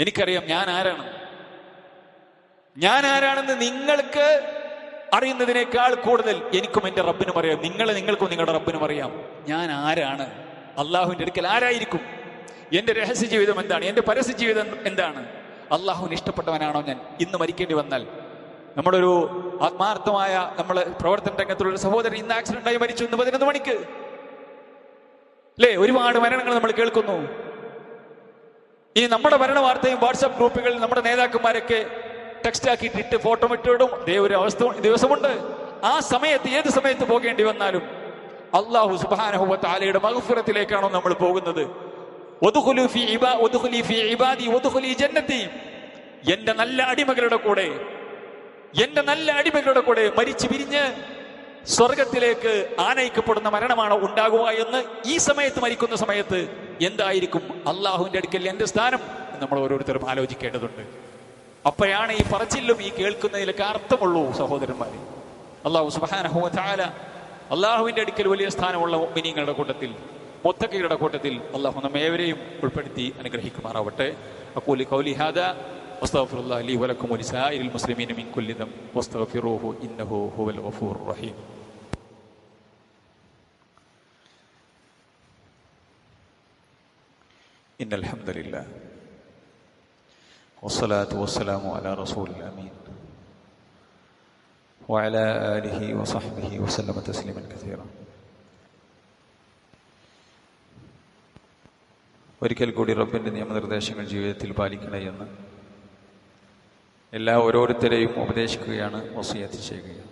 A: എനിക്കറിയാം ഞാൻ ആരാണ്. ഞാൻ ആരാണെന്ന് നിങ്ങൾക്ക് അറിയുന്നതിനേക്കാൾ കൂടുതൽ എനിക്കും എന്റെ റബ്ബിനും അറിയാം. നിങ്ങൾക്കും നിങ്ങളുടെ റബ്ബിനും അറിയാം ഞാൻ ആരാണ്. അള്ളാഹുവിന്റെ അടുക്കൽ ആരായിരിക്കും? എന്റെ രഹസ്യ ജീവിതം എന്താണ്? എന്റെ പരസ്യ ജീവിതം എന്താണ്? അള്ളാഹുവിന് ഇഷ്ടപ്പെട്ടവനാണോ ഞാൻ? ഇന്ന് മരിക്കേണ്ടി വന്നാൽ, നമ്മുടെ ഒരു ആത്മാർത്ഥമായ നമ്മള് പ്രവർത്തന രംഗത്തുള്ള ഒരു സഹോദരൻ ഇന്ന് ആക്സിഡന്റ് ആയി മരിച്ചു, ഇന്ന് 11 മണിക്ക് അല്ലേ? ഒരുപാട് മരണങ്ങൾ നമ്മൾ കേൾക്കുന്നു. ഇനി നമ്മുടെ മരണ വാർത്തയും വാട്സാപ്പ് ഗ്രൂപ്പുകളിൽ നമ്മുടെ നേതാക്കന്മാരൊക്കെ ടെക്സ്റ്റ് ആക്കിയിട്ടിട്ട് ഫോട്ടോ ഇട്ടിടും. അതേ ഒരു അവസ്ഥ ദിവസമുണ്ട്. ആ സമയത്ത് ഏത് സമയത്ത് പോകേണ്ടി വന്നാലും അല്ലാഹു സുബ്ഹാനഹു വ തആലയുടെ മഗ്ഫിറത്തിലേക്കാണോ നമ്മൾ പോകുന്നത്? എന്റെ നല്ല അടിമകളുടെ കൂടെ മരിച്ചു പിരിഞ്ഞ് സ്വർഗത്തിലേക്ക് ആനയിക്കപ്പെടുന്ന മരണമാണോ ഉണ്ടാകുക എന്ന് ഈ സമയത്ത്, മരിക്കുന്ന സമയത്ത് എന്തായിരിക്കും അള്ളാഹുവിന്റെ അടുക്കൽ എന്റെ സ്ഥാനം? നമ്മൾ ഓരോരുത്തരും ആലോചിക്കേണ്ടതുണ്ട്. അപ്പോഴാണ് ഈ പറച്ചിലും ഈ കേൾക്കുന്നതിലൊക്കെ അർത്ഥമുള്ളൂ സഹോദരന്മാരെ. അല്ലാഹു സുബ്ഹാനഹു വ തആല അള്ളാഹുവിന്റെ അടുക്കൽ വലിയ സ്ഥാനമുള്ള മുഅ്മിനീങ്ങളുടെ കൂട്ടത്തിൽ, മുത്തഖീങ്ങളുടെ കൂട്ടത്തിൽ അള്ളാഹു നമ്മെ ഏവരെയും ഉൾപ്പെടുത്തി അനുഗ്രഹിക്കുമാറാവട്ടെ. അഖൂലു ഖൗലി ഹാദാ വസ്തഗ്ഫിറുല്ലാഹ ലീ വലക്കും വലിസായിരിൽ മുസ്ലിമീന മിൻ കുല്ലി ദംബ് വസ്തഗ്ഫിറൂഹു ഇന്നഹു ഹുവൽ ഗഫൂറുർ റഹീം. ഇന്നൽ ഹംദലില്ലാഹ് വസ്സലാത്തു വസ്സലാമു അലാ റസൂലിൽ അമീൻ വഅലാ ആലിഹി വസഹ്ബിഹി വസല്ലമ തസ്ലീമൻ കസീറ. ഒരിക്കൽ കൂടി റബ്ബിന്റെ നിയമനിർദ്ദേശങ്ങൾ ജീവിതത്തിൽ പാലിക്കണേ എന്ന് ഓരോരുത്തരെയും ഉപദേശിക്കുകയാണ്, വസിയത്ത് ചെയ്യുകയാണ്.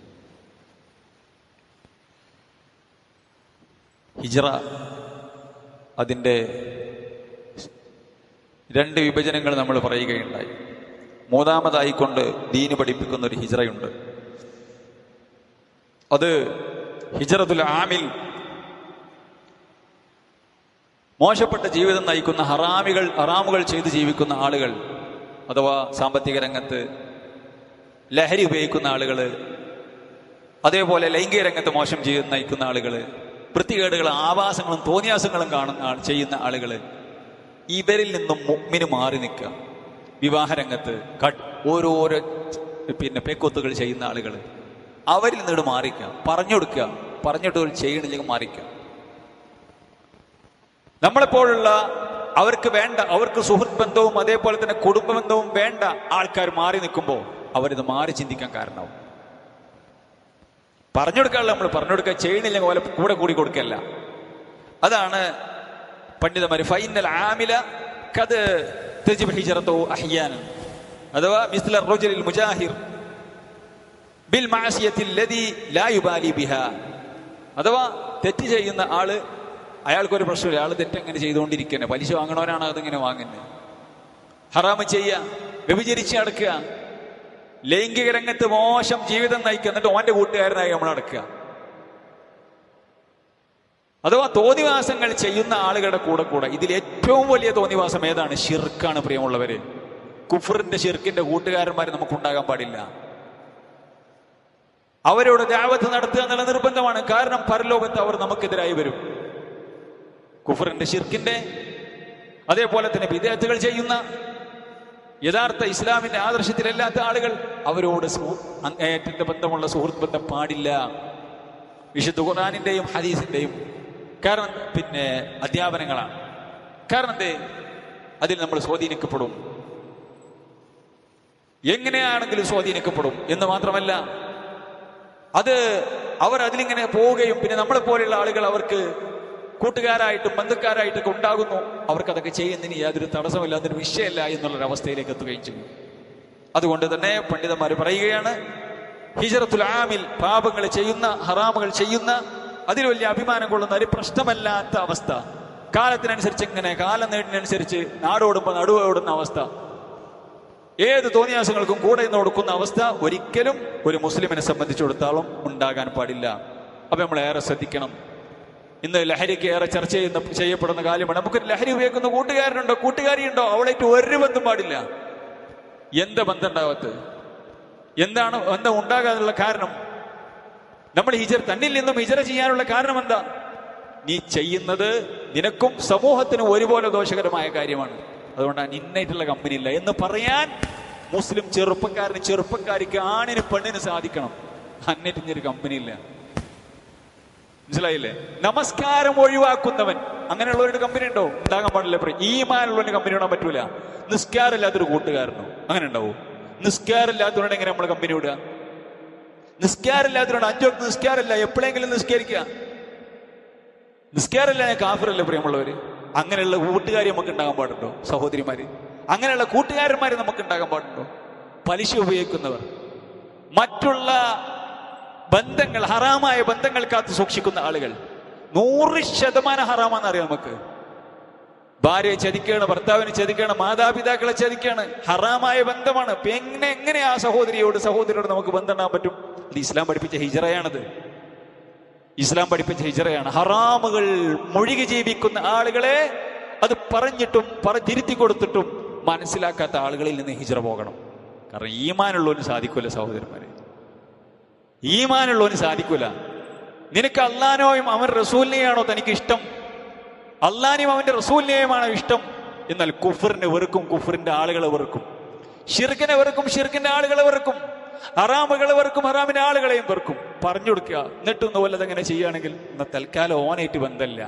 A: ഹിജ്റ അതിൻ്റെ 2 വിഭജനങ്ങൾ നമ്മൾ പറയുകയുണ്ടായി. മൂന്നാമതായിക്കൊണ്ട് ദീന് പഠിപ്പിക്കുന്ന ഒരു ഹിജ്റയുണ്ട്. അത് ഹിജ്റത്തുൽ ആമിൽ, മോശപ്പെട്ട ജീവിതം നയിക്കുന്ന ഹറാമുകൾ ചെയ്ത് ജീവിക്കുന്ന ആളുകൾ, അഥവാ സാമ്പത്തിക രംഗത്ത് ലഹരി ഉപയോഗിക്കുന്ന ആളുകൾ, അതേപോലെ ലൈംഗിക രംഗത്ത് മോശം ചെയ്ത് നയിക്കുന്ന ആളുകൾ, വൃത്തികേടുകളും ആവാസങ്ങളും തോന്നിയാസങ്ങളും ചെയ്യുന്ന ആളുകൾ, ഇവരിൽ നിന്നും മുഅ്മിന് മാറി നിൽക്കുക. വിവാഹരംഗത്ത് ഓരോരോ പേക്കൊത്തുകൾ ചെയ്യുന്ന ആളുകൾ, അവരിൽ നിന്നിട്ട് മാറിക്കുക, പറഞ്ഞിട്ട് ചെയ്യണില്ലെങ്കിൽ മാറിക്കുക. നമ്മളെപ്പോലുള്ള അവർക്ക് സുഹൃത്ത് ബന്ധവും അതേപോലെ തന്നെ കുടുംബ ബന്ധവും വേണ്ട ആൾക്കാർ മാറി നിൽക്കുമ്പോൾ അവരിത് മാറി ചിന്തിക്കാൻ കാരണമാവും. പറഞ്ഞെടുക്കാനുള്ള നമ്മൾ പറഞ്ഞെടുക്കുക, ചെയ്യണില്ലെങ്കിൽ പോലെ കൂടി കൊടുക്കല്ല. അതാണ് പണ്ഡിതന്മാര് ഫൈനൽ ആമില ഖദ് തജിബ് ഹിജ്റതു അഹ്യാനൻ, അഥവാ മിസ്ല റജുലിൽ മുജാഹിർ ബിൽ മഅസിയത്തിൽ ലദി ലാ യുബാലി ബിഹാ, അഥവാ തെറ്റ് ചെയ്യുന്ന ആള്, അയാൾക്കൊരു പ്രശ്നമില്ല, അയാൾ തെറ്റെങ്ങനെ ചെയ്തുകൊണ്ടിരിക്കുന്നത്, പലിശ വാങ്ങണവരാണ് അതിങ്ങനെ വാങ്ങുന്നത്, ഹറാമ് ചെയ്യുക, വ്യഭിചരിച്ച് നടക്കുക, ലൈംഗിക രംഗത്ത് മോശം ജീവിതം നയിക്കുക, എന്നിട്ട് ഓന്റെ കൂട്ടുകാരനായി നമ്മൾ നടക്കുക. അഥവാ തോന്നിവാസങ്ങൾ ചെയ്യുന്ന ആളുകളുടെ കൂടെ ഇതിൽ ഏറ്റവും വലിയ തോന്നിവാസം ഏതാണ്? ശിർക്കാണ് പ്രിയമുള്ളവര്. കുഫറിന്റെ ശിർക്കിന്റെ കൂട്ടുകാരന്മാർ നമുക്കുണ്ടാകാൻ പാടില്ല. അവരോട് ദഅവത്ത് നടത്തുക എന്നുള്ള നിർബന്ധമാണ്. കാരണം പരലോകത്ത് അവർ നമുക്കെതിരായി വരും. കുഫറിന്റെ ശിർക്കിന്റെ, അതേപോലെ തന്നെ ബിദ്അത്തുകൾ ചെയ്യുന്ന, യഥാർത്ഥ ഇസ്ലാമിന്റെ ആദർശത്തിലല്ലാത്ത ആളുകൾ, അവരോട് അങ്ങേയറ്റത്തെ ബന്ധമുള്ള സുഹൃത്ത് ബന്ധം പാടില്ല. വിശുദ്ധ ഖുർആനിന്റെയും ഹദീസിന്റെയും കാരണം അധ്യാപനങ്ങളാണ്. കാരണം അതിൽ നമ്മൾ സ്വാധീനിക്കപ്പെടും, എങ്ങനെയാണെങ്കിലും സ്വാധീനിക്കപ്പെടും എന്ന് മാത്രമല്ല, അവർ അതിലിങ്ങനെ പോവുകയും പിന്നെ നമ്മളെപ്പോലെയുള്ള ആളുകൾ അവർക്ക് കൂട്ടുകാരായിട്ടും ബന്ധുക്കാരായിട്ടൊക്കെ ഉണ്ടാകുന്നു. അവർക്കതൊക്കെ ചെയ്യുന്നതിന് യാതൊരു തടസ്സമില്ല, അതൊരു വിഷയമല്ല എന്നുള്ളൊരവസ്ഥയിലേക്ക് എത്തുകയും ചെയ്യും. അതുകൊണ്ട് തന്നെ പണ്ഡിതന്മാർ പറയുകയാണ്, ഹിജ്റത്തുൽ ആമിൽ, പാപങ്ങൾ ചെയ്യുന്ന, ഹറാമുകൾ ചെയ്യുന്ന, അതിൽ വലിയ അഭിമാനം കൊള്ളുന്ന ഒരു പ്രശ്നമല്ലാത്ത അവസ്ഥ. കാലത്തിനനുസരിച്ച് ഇങ്ങനെ കാലം നേടിനനുസരിച്ച് നാടോടുമ്പോൾ നടുവോടുന്ന അവസ്ഥ, ഏത് തോന്നിയാസങ്ങൾക്കും കൂടെ നിന്ന് കൊടുക്കുന്ന അവസ്ഥ ഒരിക്കലും ഒരു മുസ്ലിമിനെ സംബന്ധിച്ചിടത്തോളം ഉണ്ടാകാൻ പാടില്ല. അപ്പൊ നമ്മൾ ഏറെ ശ്രദ്ധിക്കണം. ഇന്ന് ലഹരിക്ക് ഏറെ ചർച്ച ചെയ്യപ്പെടുന്ന കാര്യമാണ്. നമുക്കൊരു ലഹരി ഉപയോഗിക്കുന്ന കൂട്ടുകാരനുണ്ടോ, കൂട്ടുകാരിയുണ്ടോ, അവളായിട്ട് ഒരു ബന്ധം പാടില്ല. എന്താ ബന്ധം ഉണ്ടാവാത്തത്? എന്താണ് ബന്ധം ഉണ്ടാകാനുള്ള കാരണം? നമ്മൾ തന്നിൽ നിന്നും ഹിജറ ചെയ്യാനുള്ള കാരണം എന്താ? നീ ചെയ്യുന്നത് നിനക്കും സമൂഹത്തിനും ഒരുപോലെ ദോഷകരമായ കാര്യമാണ്. അതുകൊണ്ടാണ് നിന്നായിട്ടുള്ള കമ്പനി ഇല്ല എന്ന് പറയാൻ മുസ്ലിം ചെറുപ്പക്കാരിക്ക് ആണിന് പെണ്ണിന് സാധിക്കണം. അന്നിട്ടിഞ്ഞൊരു കമ്പനി ഇല്ല. മനസ്സിലായില്ലേ? നമസ്കാരം ഒഴിവാക്കുന്നവൻ, അങ്ങനെയുള്ളവരുടെ കമ്പനി ഉണ്ടോ? ഉണ്ടാകാൻ പാടില്ല. ഈമാനുള്ളവന്റെ കമ്പനി ഇടാൻ പറ്റൂല. നിസ്കാരമില്ലാത്തൊരു കൂട്ടുകാരനോ അങ്ങനെ ഉണ്ടാവും? നിസ്കാരമില്ലാത്തവരോട് എങ്ങനെ നമ്മൾ കമ്പനി വിടുക? നിസ്കാരമില്ലാത്തവരോട് 5 വക്ത് നിസ്കാരമില്ല, എപ്പോഴെങ്കിലും നിസ്കരിക്കുക. നിസ്കാരമില്ല കാഫിറല്ലേ പ്രിയമുള്ളവര്? അങ്ങനെയുള്ള കൂട്ടുകാരി നമുക്ക് ഉണ്ടാകാൻ പാടുണ്ടോ സഹോദരിമാര്? അങ്ങനെയുള്ള കൂട്ടുകാരന്മാര് നമുക്ക് ഉണ്ടാകാൻ പാടുണ്ടോ? പലിശ ഉപയോഗിക്കുന്നവർ, മറ്റുള്ള ബന്ധങ്ങൾ, ഹറാമായ ബന്ധങ്ങൾ കാത്തു സൂക്ഷിക്കുന്ന ആളുകൾ 100% ഹറാമാണെന്നറിയാം നമുക്ക്. ഭാര്യയെ ചതിക്കാണ്, ഭർത്താവിനെ ചതിക്കാണ്, മാതാപിതാക്കളെ ചതിക്കാണ്, ഹറാമായ ബന്ധമാണ്. എങ്ങനെ ആ സഹോദരിയോട് നമുക്ക് ബന്ധം ഉണ്ടാകാൻ പറ്റും? അത് ഇസ്ലാം പഠിപ്പിച്ച ഹിജറയാണത്. ഇസ്ലാം പഠിപ്പിച്ച ഹിജറയാണ്. ഹറാമുകൾ മുഴുകി ജീവിക്കുന്ന ആളുകളെ അത് പറഞ്ഞിട്ടും തിരുത്തി കൊടുത്തിട്ടും മനസ്സിലാക്കാത്ത ആളുകളിൽ നിന്ന് ഹിജറ പോകണം. കാരണം ഈമാനുള്ളവന് സാധിക്കൂല സഹോദരന്മാരെ, ഈമാനുള്ളവന് സാധിക്കൂല. നിനക്ക് അള്ളാനോയും അവൻ റസൂലിനെയാണോ തനിക്ക് ഇഷ്ടം? അള്ളാനെയും അവന്റെ റസൂലിനെയുമാണോ ഇഷ്ടം? എന്നാൽ കുഫറിനെ വെറുക്കും, കുഫറിന്റെ ആളുകളെ വെറുക്കും. ഷിർക്കിനെ വെറുക്കും, ഷിർക്കിന്റെ ആളുകളെ വെറുക്കും. ഹറാമുകളെ വെറുക്കും, ഹറാമിന്റെ ആളുകളെയും വെറുക്കും. പറഞ്ഞു കൊടുക്കുക. എന്നിട്ടൊന്നും വല്ലതെങ്ങനെ ചെയ്യുകയാണെങ്കിൽ എന്നാൽ തൽക്കാലം ഓനായിട്ട് ബന്ധമില്ല.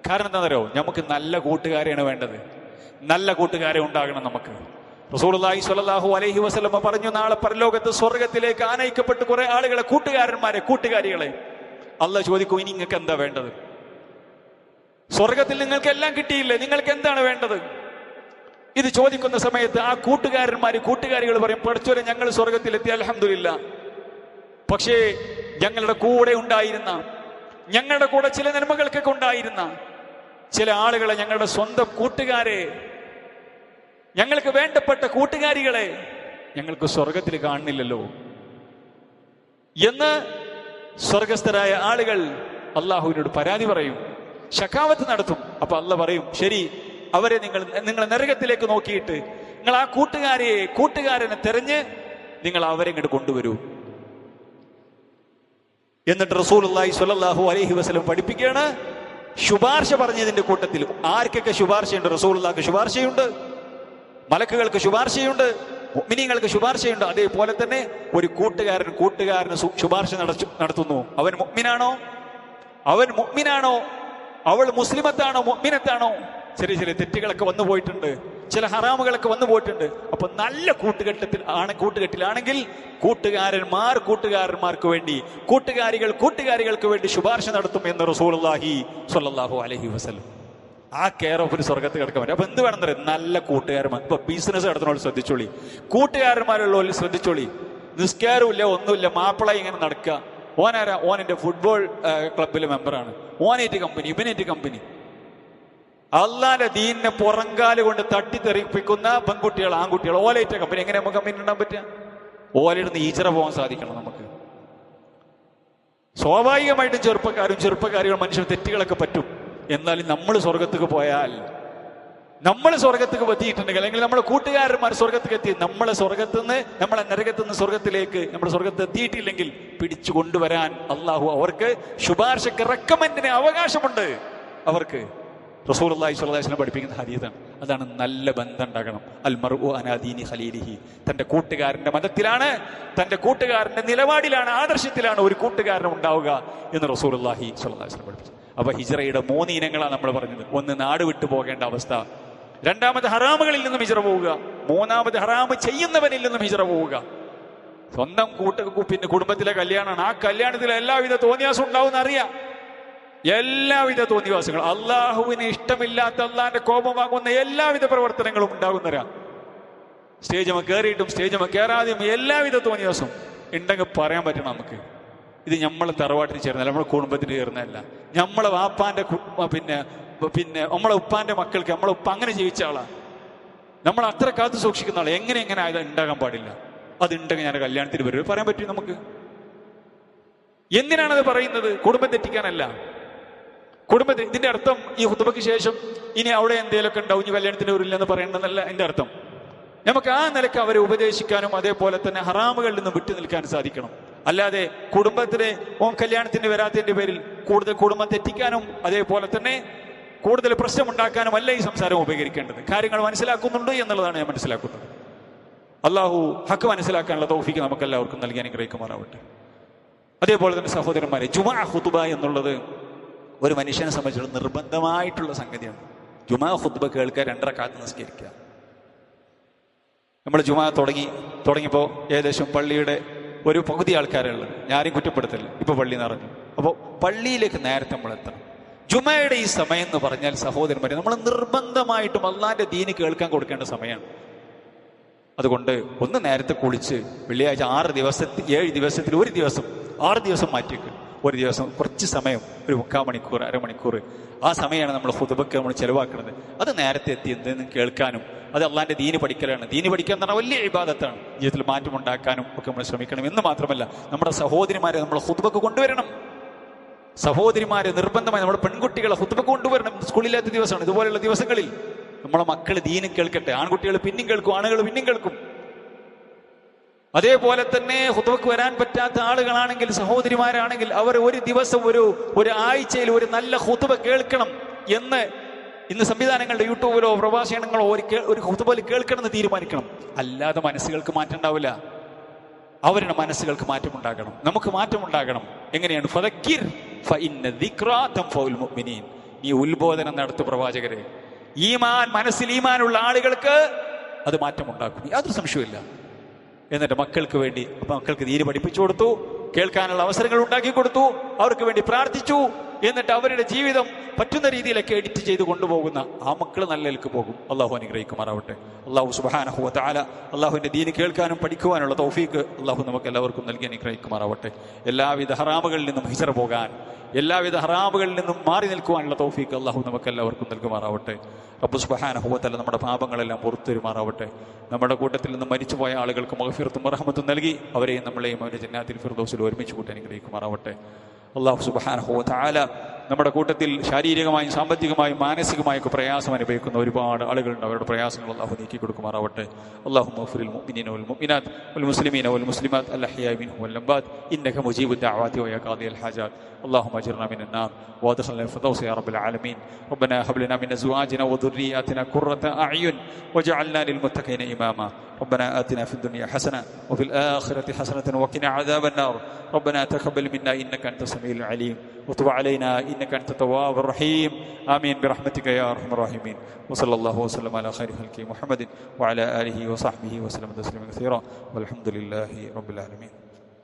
A: കാരണം എന്താ പറയുക? നമുക്ക് നല്ല കൂട്ടുകാരെയാണ് വേണ്ടത്. നല്ല കൂട്ടുകാരെ ഉണ്ടാകണം നമുക്ക്. റസൂലുള്ളാഹി സ്വല്ലല്ലാഹു അലൈഹി വസല്ലം പറഞ്ഞു, നാളെ പരലോകത്ത് സ്വർഗത്തിലേക്ക് ആനയിക്കപ്പെട്ട് കുറെ ആളുകളെ, കൂട്ടുകാരികളെ അള്ളാഹ് ചോദിക്കും, ഇനി നിങ്ങൾക്ക് എന്താ വേണ്ടത്? സ്വർഗത്തിൽ നിങ്ങൾക്ക് എല്ലാം കിട്ടിയില്ലേ, നിങ്ങൾക്ക് എന്താണ് വേണ്ടത്? ഇത് ചോദിക്കുന്ന സമയത്ത് ആ കൂട്ടുകാരികൾ പറയും, പഠിച്ചോരെ ഞങ്ങൾ സ്വർഗത്തിലെത്തി അൽഹംദുലില്ലാ. പക്ഷേ ഞങ്ങളുടെ കൂടെ ഉണ്ടായിരുന്ന, ഞങ്ങളുടെ കൂടെ ചില നന്മകൾക്കൊക്കെ ഉണ്ടായിരുന്ന ചില ആളുകളെ, ഞങ്ങളുടെ സ്വന്തം കൂട്ടുകാരെ, ഞങ്ങൾക്ക് വേണ്ടപ്പെട്ട കൂട്ടുകാരികളെ ഞങ്ങൾക്ക് സ്വർഗത്തിൽ കാണുന്നില്ലല്ലോ എന്ന് സ്വർഗസ്ഥരായ ആളുകൾ അള്ളാഹുവിനോട് പരാതി പറയും, ശകാവത്ത് നടത്തും. അപ്പൊ അള്ളാഹ് പറയും, ശരി, അവരെ നിങ്ങൾ നരകത്തിലേക്ക് നോക്കിയിട്ട് നിങ്ങൾ ആ കൂട്ടുകാരനെ തെരഞ്ഞ് നിങ്ങൾ അവരെ ഇങ്ങോട്ട് കൊണ്ടുവരൂ. എന്നിട്ട് റസൂലുള്ളാഹി സ്വല്ലല്ലാഹു അലൈഹി വസല്ലം പഠിപ്പിക്കുകയാണ്, ശുപാർശ പറഞ്ഞതിന്റെ കൂട്ടത്തിൽ ആർക്കൊക്കെ ശുപാർശയുണ്ട്? റസൂലുള്ളാഹിക്ക് ശുപാർശയുണ്ട്, മലക്കുകൾക്ക് ശുപാർശയുണ്ട്, മുഅ്മിനീങ്ങൾക്ക് ശുപാർശയുണ്ട്. അതേപോലെ തന്നെ ഒരു കൂട്ടുകാരന് ശുപാർശ നടത്തുന്നു. അവൻ മുഅ്മിനാണോ, അവൾ മുസ്ലിമത്താണോ, മുഅ്മിനത്താണോ? ചെറിയ തെറ്റുകളൊക്കെ വന്നു പോയിട്ടുണ്ട്, ചില ഹറാമുകളൊക്കെ വന്നു പോയിട്ടുണ്ട്. അപ്പൊ നല്ല കൂട്ടുകെട്ടിലാണെങ്കിൽ കൂട്ടുകാരന്മാർക്ക് വേണ്ടി, കൂട്ടുകാരികൾക്ക് വേണ്ടി ശുപാർശ നടത്തും എന്ന് റസൂലുള്ളാഹി സ്വല്ലല്ലാഹു അലൈഹി വസല്ലം. ആ കെയർ ഓഫ് ഒരു സ്വർഗത്ത് കിടക്കാൻ പറ്റും. അപ്പൊ എന്ത് വേണമെന്നറിയാം? നല്ല കൂട്ടുകാരന്മാർ. ഇപ്പൊ ബിസിനസ് നടത്തുന്നവർ ശ്രദ്ധിച്ചോളി, കൂട്ടുകാരന്മാരുള്ളവർ ശ്രദ്ധിച്ചോളി. നിസ്കാരമില്ല, ഒന്നുമില്ല, മാപ്പിള ഇങ്ങനെ നടക്കുക. ഓനെന്റെ ഫുട്ബോൾ ക്ലബിലെ മെമ്പറാണ്, ഓനേറ്റ് കമ്പനി, ഇവനേറ്റ് കമ്പനി. അള്ളാന്റെ ദീനിനെ പുറങ്കാല് കൊണ്ട് തട്ടിത്തെറിപ്പിക്കുന്ന പെൺകുട്ടികൾ, ആൺകുട്ടികൾ, ഓലേറ്റ കമ്പനി. എങ്ങനെ നമുക്ക് കമ്പനി ഉണ്ടാൻ പറ്റുക? ഓലയിടുന്ന് ഈച്ചറ പോകാൻ സാധിക്കണം നമുക്ക്. സ്വാഭാവികമായിട്ടും ചെറുപ്പക്കാരികളും മനുഷ്യർ തെറ്റുകളൊക്കെ പറ്റും. എന്നാലും നമ്മൾ സ്വർഗത്തേക്ക് പോയാൽ, നമ്മൾ സ്വർഗത്തേക്ക് എത്തിയിട്ടുണ്ടെങ്കിൽ, അല്ലെങ്കിൽ നമ്മുടെ കൂട്ടുകാരന്മാർ സ്വർഗത്തേക്ക് എത്തി, നമ്മളെ നരകത്തുനിന്ന് സ്വർഗത്തിലേക്ക് നമ്മൾ സ്വർഗത്ത് എത്തിയിട്ടില്ലെങ്കിൽ പിടിച്ചു കൊണ്ടുവരാൻ അള്ളാഹു അവർക്ക് ശുപാർശക്ക്, റെക്കമെൻഡിന് അവകാശമുണ്ട് അവർക്ക്. റസൂലുള്ളാഹി സ്വല്ലല്ലാഹു അലൈഹി വസല്ലം പഠിപ്പിക്കുന്ന ഹദീസാണ്. അതാണ് നല്ല ബന്ധം ഉണ്ടാകണം. അൽ മർഉ അലാ ദീനി ഖലീലിഹി. തന്റെ കൂട്ടുകാരന്റെ മതത്തിലാണ്, തന്റെ കൂട്ടുകാരന്റെ നിലപാടിലാണ്, ആദർശത്തിലാണ് ഒരു കൂട്ടുകാരൻ ഉണ്ടാവുക എന്ന് റസൂലുള്ളാഹി സ്വല്ലല്ലാഹു അലൈഹി വസല്ലം പഠിപ്പിച്ചു. അപ്പൊ ഹിജ്റയുടെ 3 ഇനങ്ങളാണ് നമ്മൾ പറഞ്ഞത്. ഒന്ന്, നാട് വിട്ടു പോകേണ്ട അവസ്ഥ. രണ്ടാമത്, ഹറാമുകളിൽ നിന്നും ഹിജ്റ പോവുക. മൂന്നാമത്, ഹറാമ് ചെയ്യുന്നവനിൽ നിന്നും ഹിജ്റ പോവുക. സ്വന്തം കുടുംബത്തിലെ കല്യാണമാണ്, ആ കല്യാണത്തിൽ എല്ലാവിധ തോന്നിയാസം ഉണ്ടാവും അറിയാം. എല്ലാവിധ തോന്നിവാസങ്ങൾ, അള്ളാഹുവിന് ഇഷ്ടമില്ലാത്ത, അള്ളാഹിന്റെ കോപം വാങ്ങുന്ന എല്ലാവിധ പ്രവർത്തനങ്ങളും ഉണ്ടാകുന്നവരാ. സ്റ്റേജ് കയറിയിട്ടും സ്റ്റേജ് കയറാതെയും എല്ലാവിധ തോന്നിവാസം ഉണ്ടെങ്കിൽ പറയാൻ പറ്റണം നമുക്ക്. ഇത് നമ്മളെ തറവാട്ടിന് ചേർന്നല്ല, നമ്മുടെ കുടുംബത്തിന് ചേർന്നല്ല, നമ്മളെ വാപ്പാന്റെ പിന്നെ നമ്മളെ ഉപ്പാന്റെ മക്കൾക്ക് നമ്മളെ ഉപ്പ അങ്ങനെ ജീവിച്ച ആളാ, നമ്മൾ അത്ര കാത്തു സൂക്ഷിക്കുന്ന ആളെ എങ്ങനെ ആയത് ഉണ്ടാകാൻ പാടില്ല. അതുണ്ടെങ്കിൽ ഞാൻ കല്യാണത്തിന് വരും പറയാൻ പറ്റും നമുക്ക്? എന്തിനാണത് പറയുന്നത്? കുടുംബം തെറ്റിക്കാനല്ല. ഇതിന്റെ അർത്ഥം ഈ ഹുതുബയ്ക്ക് ശേഷം ഇനി അവിടെ എന്തെങ്കിലുമൊക്കെ ഉണ്ടാവും, ഇനി കല്യാണത്തിന് വരില്ലെന്ന് പറയണമെന്നല്ല എന്റെ അർത്ഥം. നമുക്ക് ആ നിലക്ക് അവരെ ഉപദേശിക്കാനും അതേപോലെ തന്നെ ഹറാമുകളിൽ നിന്നും വിട്ടു നിൽക്കാനും സാധിക്കണം. അല്ലാതെ കുടുംബത്തിലെ കല്യാണത്തിന് വരാത്തതിന്റെ പേരിൽ കൂടുതൽ കുടുംബം തെറ്റിക്കാനും അതേപോലെ തന്നെ കൂടുതൽ പ്രശ്നമുണ്ടാക്കാനും അല്ല ഈ സംസാരം ഉപകരിക്കേണ്ടത്. കാര്യങ്ങൾ മനസ്സിലാക്കുന്നുണ്ട് എന്നുള്ളതാണ് ഞാൻ മനസ്സിലാക്കുന്നത്. അള്ളാഹു ഹക്ക് മനസ്സിലാക്കാനുള്ള തൗഫീക്ക് നമുക്ക് എല്ലാവർക്കും നൽകി അനുഗ്രഹിക്കുമാറാവട്ടെ. അതേപോലെ തന്നെ സഹോദരന്മാരെ, ജുമാ ഖുതുബ എന്നുള്ളത് ഒരു മനുഷ്യനെ സംബന്ധിച്ചുള്ള നിർബന്ധമായിട്ടുള്ള സംഗതിയാണ്. ജുമാ ഖുതുബ കേൾക്കുക, 2 റക്അത്ത് നിസ്കരിക്കുക. നമ്മൾ ജുമാ തുടങ്ങിയപ്പോൾ ഏകദേശം പള്ളിയുടെ ഒരു പകുതി ആൾക്കാരുള്ളത്, ഞാനും കുറ്റപ്പെടുത്തില്ല, ഇപ്പൊ പള്ളി നിറഞ്ഞു. അപ്പോൾ പള്ളിയിലേക്ക് നേരത്തെ നമ്മൾ എത്തണം. ജുമയുടെ ഈ സമയം എന്ന് പറഞ്ഞാൽ സഹോദരന്മാരെ, നമ്മൾ നിർബന്ധമായിട്ടും അള്ളാന്റെ ദീന് കേൾക്കാൻ കൊടുക്കേണ്ട സമയമാണ്. അതുകൊണ്ട് ഒന്ന് നേരത്തെ കുളിച്ച് വെള്ളിയാഴ്ച 7 ദിവസത്തിൽ ഒരു ദിവസം 6 ദിവസം മാറ്റിവെക്കുക. ഒരു ദിവസം കുറച്ച് സമയം, ഒരു 3/4 മണിക്കൂർ, അരമണിക്കൂർ, ആ സമയമാണ് നമ്മൾ ഖുതുബക്ക് നമ്മൾ ചെലവാക്കുന്നത്. അത് നേരത്തെ എത്തി എന്തെങ്കിലും കേൾക്കാനും അത് അള്ളാന്റെ ദീന് പഠിക്കലാണ്. ദീന് പഠിക്കുക എന്ന് പറഞ്ഞാൽ വലിയ ഇബാദത്താണ്. ജീവിതത്തിൽ മാറ്റമുണ്ടാക്കാനും ഒക്കെ നമ്മൾ ശ്രമിക്കണം. എന്ന് മാത്രമല്ല, നമ്മുടെ സഹോദരിമാരെ നമ്മൾ ഖുതുബക്ക് കൊണ്ടുവരണം. സഹോദരിമാരെ നിർബന്ധമായി നമ്മുടെ പെൺകുട്ടികളെ ഖുതുബക്ക് കൊണ്ടുവരണം. സ്കൂളില്ലാത്ത ദിവസമാണ്. ഇതുപോലെയുള്ള ദിവസങ്ങളിൽ നമ്മളെ മക്കൾ ദീനും കേൾക്കട്ടെ. ആൺകുട്ടികൾ പിന്നെയും കേൾക്കും, ആണുകൾ പിന്നെയും കേൾക്കും. അതേപോലെ തന്നെ ഖുതുബക്ക് വരാൻ പറ്റാത്ത ആളുകളാണെങ്കിൽ, സഹോദരിമാരാണെങ്കിൽ, അവർ ഒരു ദിവസം ഒരു ആഴ്ചയിൽ ഒരു നല്ല ഖുതുബ കേൾക്കണം എന്ന് ഇന്ന് സംവിധാനങ്ങളുടെ യൂട്യൂബിലോ പ്രഭാഷണങ്ങളോ ഒരു ഖുതുബയിൽ കേൾക്കണം എന്ന് തീരുമാനിക്കണം. അല്ലാതെ മനസ്സുകൾക്ക് മാറ്റം ഉണ്ടാവില്ല. അവരുടെ മനസ്സുകൾക്ക് മാറ്റമുണ്ടാകണം, നമുക്ക് മാറ്റമുണ്ടാകണം. എങ്ങനെയാണ്? ഫദക്കിർ ഫഇന്ന ദിക്റാ തൻഫഉൽ മുഅ്മിനീൻ. നീ ഉത്ബോധനം നടത്തു പ്രവാചകരെ. മനസ്സിൽ ഈമാനുള്ള ആളുകൾക്ക് അത് മാറ്റമുണ്ടാക്കും, യാതൊരു സംശയമില്ല. എന്നിട്ട് മക്കൾക്ക് വേണ്ടി മക്കൾക്ക് ദീന് പഠിപ്പിച്ചു കൊടുത്തു, കേൾക്കാനുള്ള അവസരങ്ങൾ ഉണ്ടാക്കി കൊടുത്തു, അവർക്ക് വേണ്ടി പ്രാർത്ഥിച്ചു. എന്നിട്ട് അവരുടെ ജീവിതം പറ്റുന്ന രീതിയിലൊക്കെ എഡിറ്റ് ചെയ്ത് കൊണ്ടുപോകുന്ന ആ മക്കൾ നല്ല നിലക്ക് പോകും. അള്ളാഹു അനുഗ്രഹിക്കുമാറാവട്ടെ. അള്ളാഹു സുബ്ഹാനഹു വ തആല അള്ളാഹുവിന്റെ ദീന് കേൾക്കാനും പഠിക്കുവാനുള്ള തൗഫീക്ക് അള്ളാഹു നമുക്ക് എല്ലാവർക്കും നൽകി അനുഗ്രഹിക്കുമാറാവട്ടെ. എല്ലാവിധ ഹറാമുകളിൽ നിന്നും ഹിജറ പോകാൻ, എല്ലാവിധ ഹറാമുകളിൽ നിന്നും മാറി നിൽക്കുവാനുള്ള തൗഫീക്ക് അള്ളാഹു നമുക്ക് എല്ലാവർക്കും നൽകുമാറാവട്ടെ. റബ്ബ് സുബ്ഹാനഹു വ തആല നമ്മുടെ പാപങ്ങളെല്ലാം പുറത്തുവരുമാറാവട്ടെ. നമ്മുടെ കൂട്ടത്തിൽ നിന്ന് മരിച്ചുപോയ ആളുകൾക്ക് മഗ്ഫിറത്തും റഹ്മത്തും നൽകി അവരെയും നമ്മളെയും അവരുടെ ജന്നാത്തിൽ ഫിർദൗസിൽ ഒരുമിച്ച് കൂട്ടി അനുഗ്രഹിക്കുമാറാവട്ടെ. അല്ലാഹു സുബ്ഹാനഹു വ തആല നമ്മുടെ കൂട്ടത്തിൽ ശാരീരികമായും സാമ്പത്തികമായും മാനസികമായൊക്കെ പ്രയാസം അനുഭവിക്കുന്ന ഒരുപാട് ആളുകളുണ്ട്. അവരുടെ പ്രയാസങ്ങൾ അല്ലാഹു നീക്കി കൊടുക്കുമാറാവട്ടെ. അല്ലാഹുമ്മ ഗ്ഫിറിൽ മുഅ്മിനീന വൽ മുഅ്മിനാത്ത് വൽ മുസ്ലിമീന വൽ മുസ്ലിമാത്ത് അൽ അഹ്യാഇ മിൻഹും വൽ അംവാത്ത് ഇന്നക മുജീബുദ് ദഅവാതി വ യാ ഖാദിയൽ ഹാജാത്ത്. اللهم اجرنا من النار وادخلنا الفردوس يا رب العالمين. ربنا هب لنا من ازواجنا وذرياتنا قرة اعين واجعلنا للمتقين اماما. ربنا آتنا في الدنيا حسنة وفي الآخرة حسنة وقنا عذاب النار. ربنا تقبل منا إنك أنت السميع العليم وتب علينا إنك أنت التواب الرحيم. آمين برحمتك يا أرحم الراحمين. وصلى الله وسلم على خير خلقه محمد وعلى آله وصحبه وسلم تسليما كثيرا والحمد لله رب العالمين.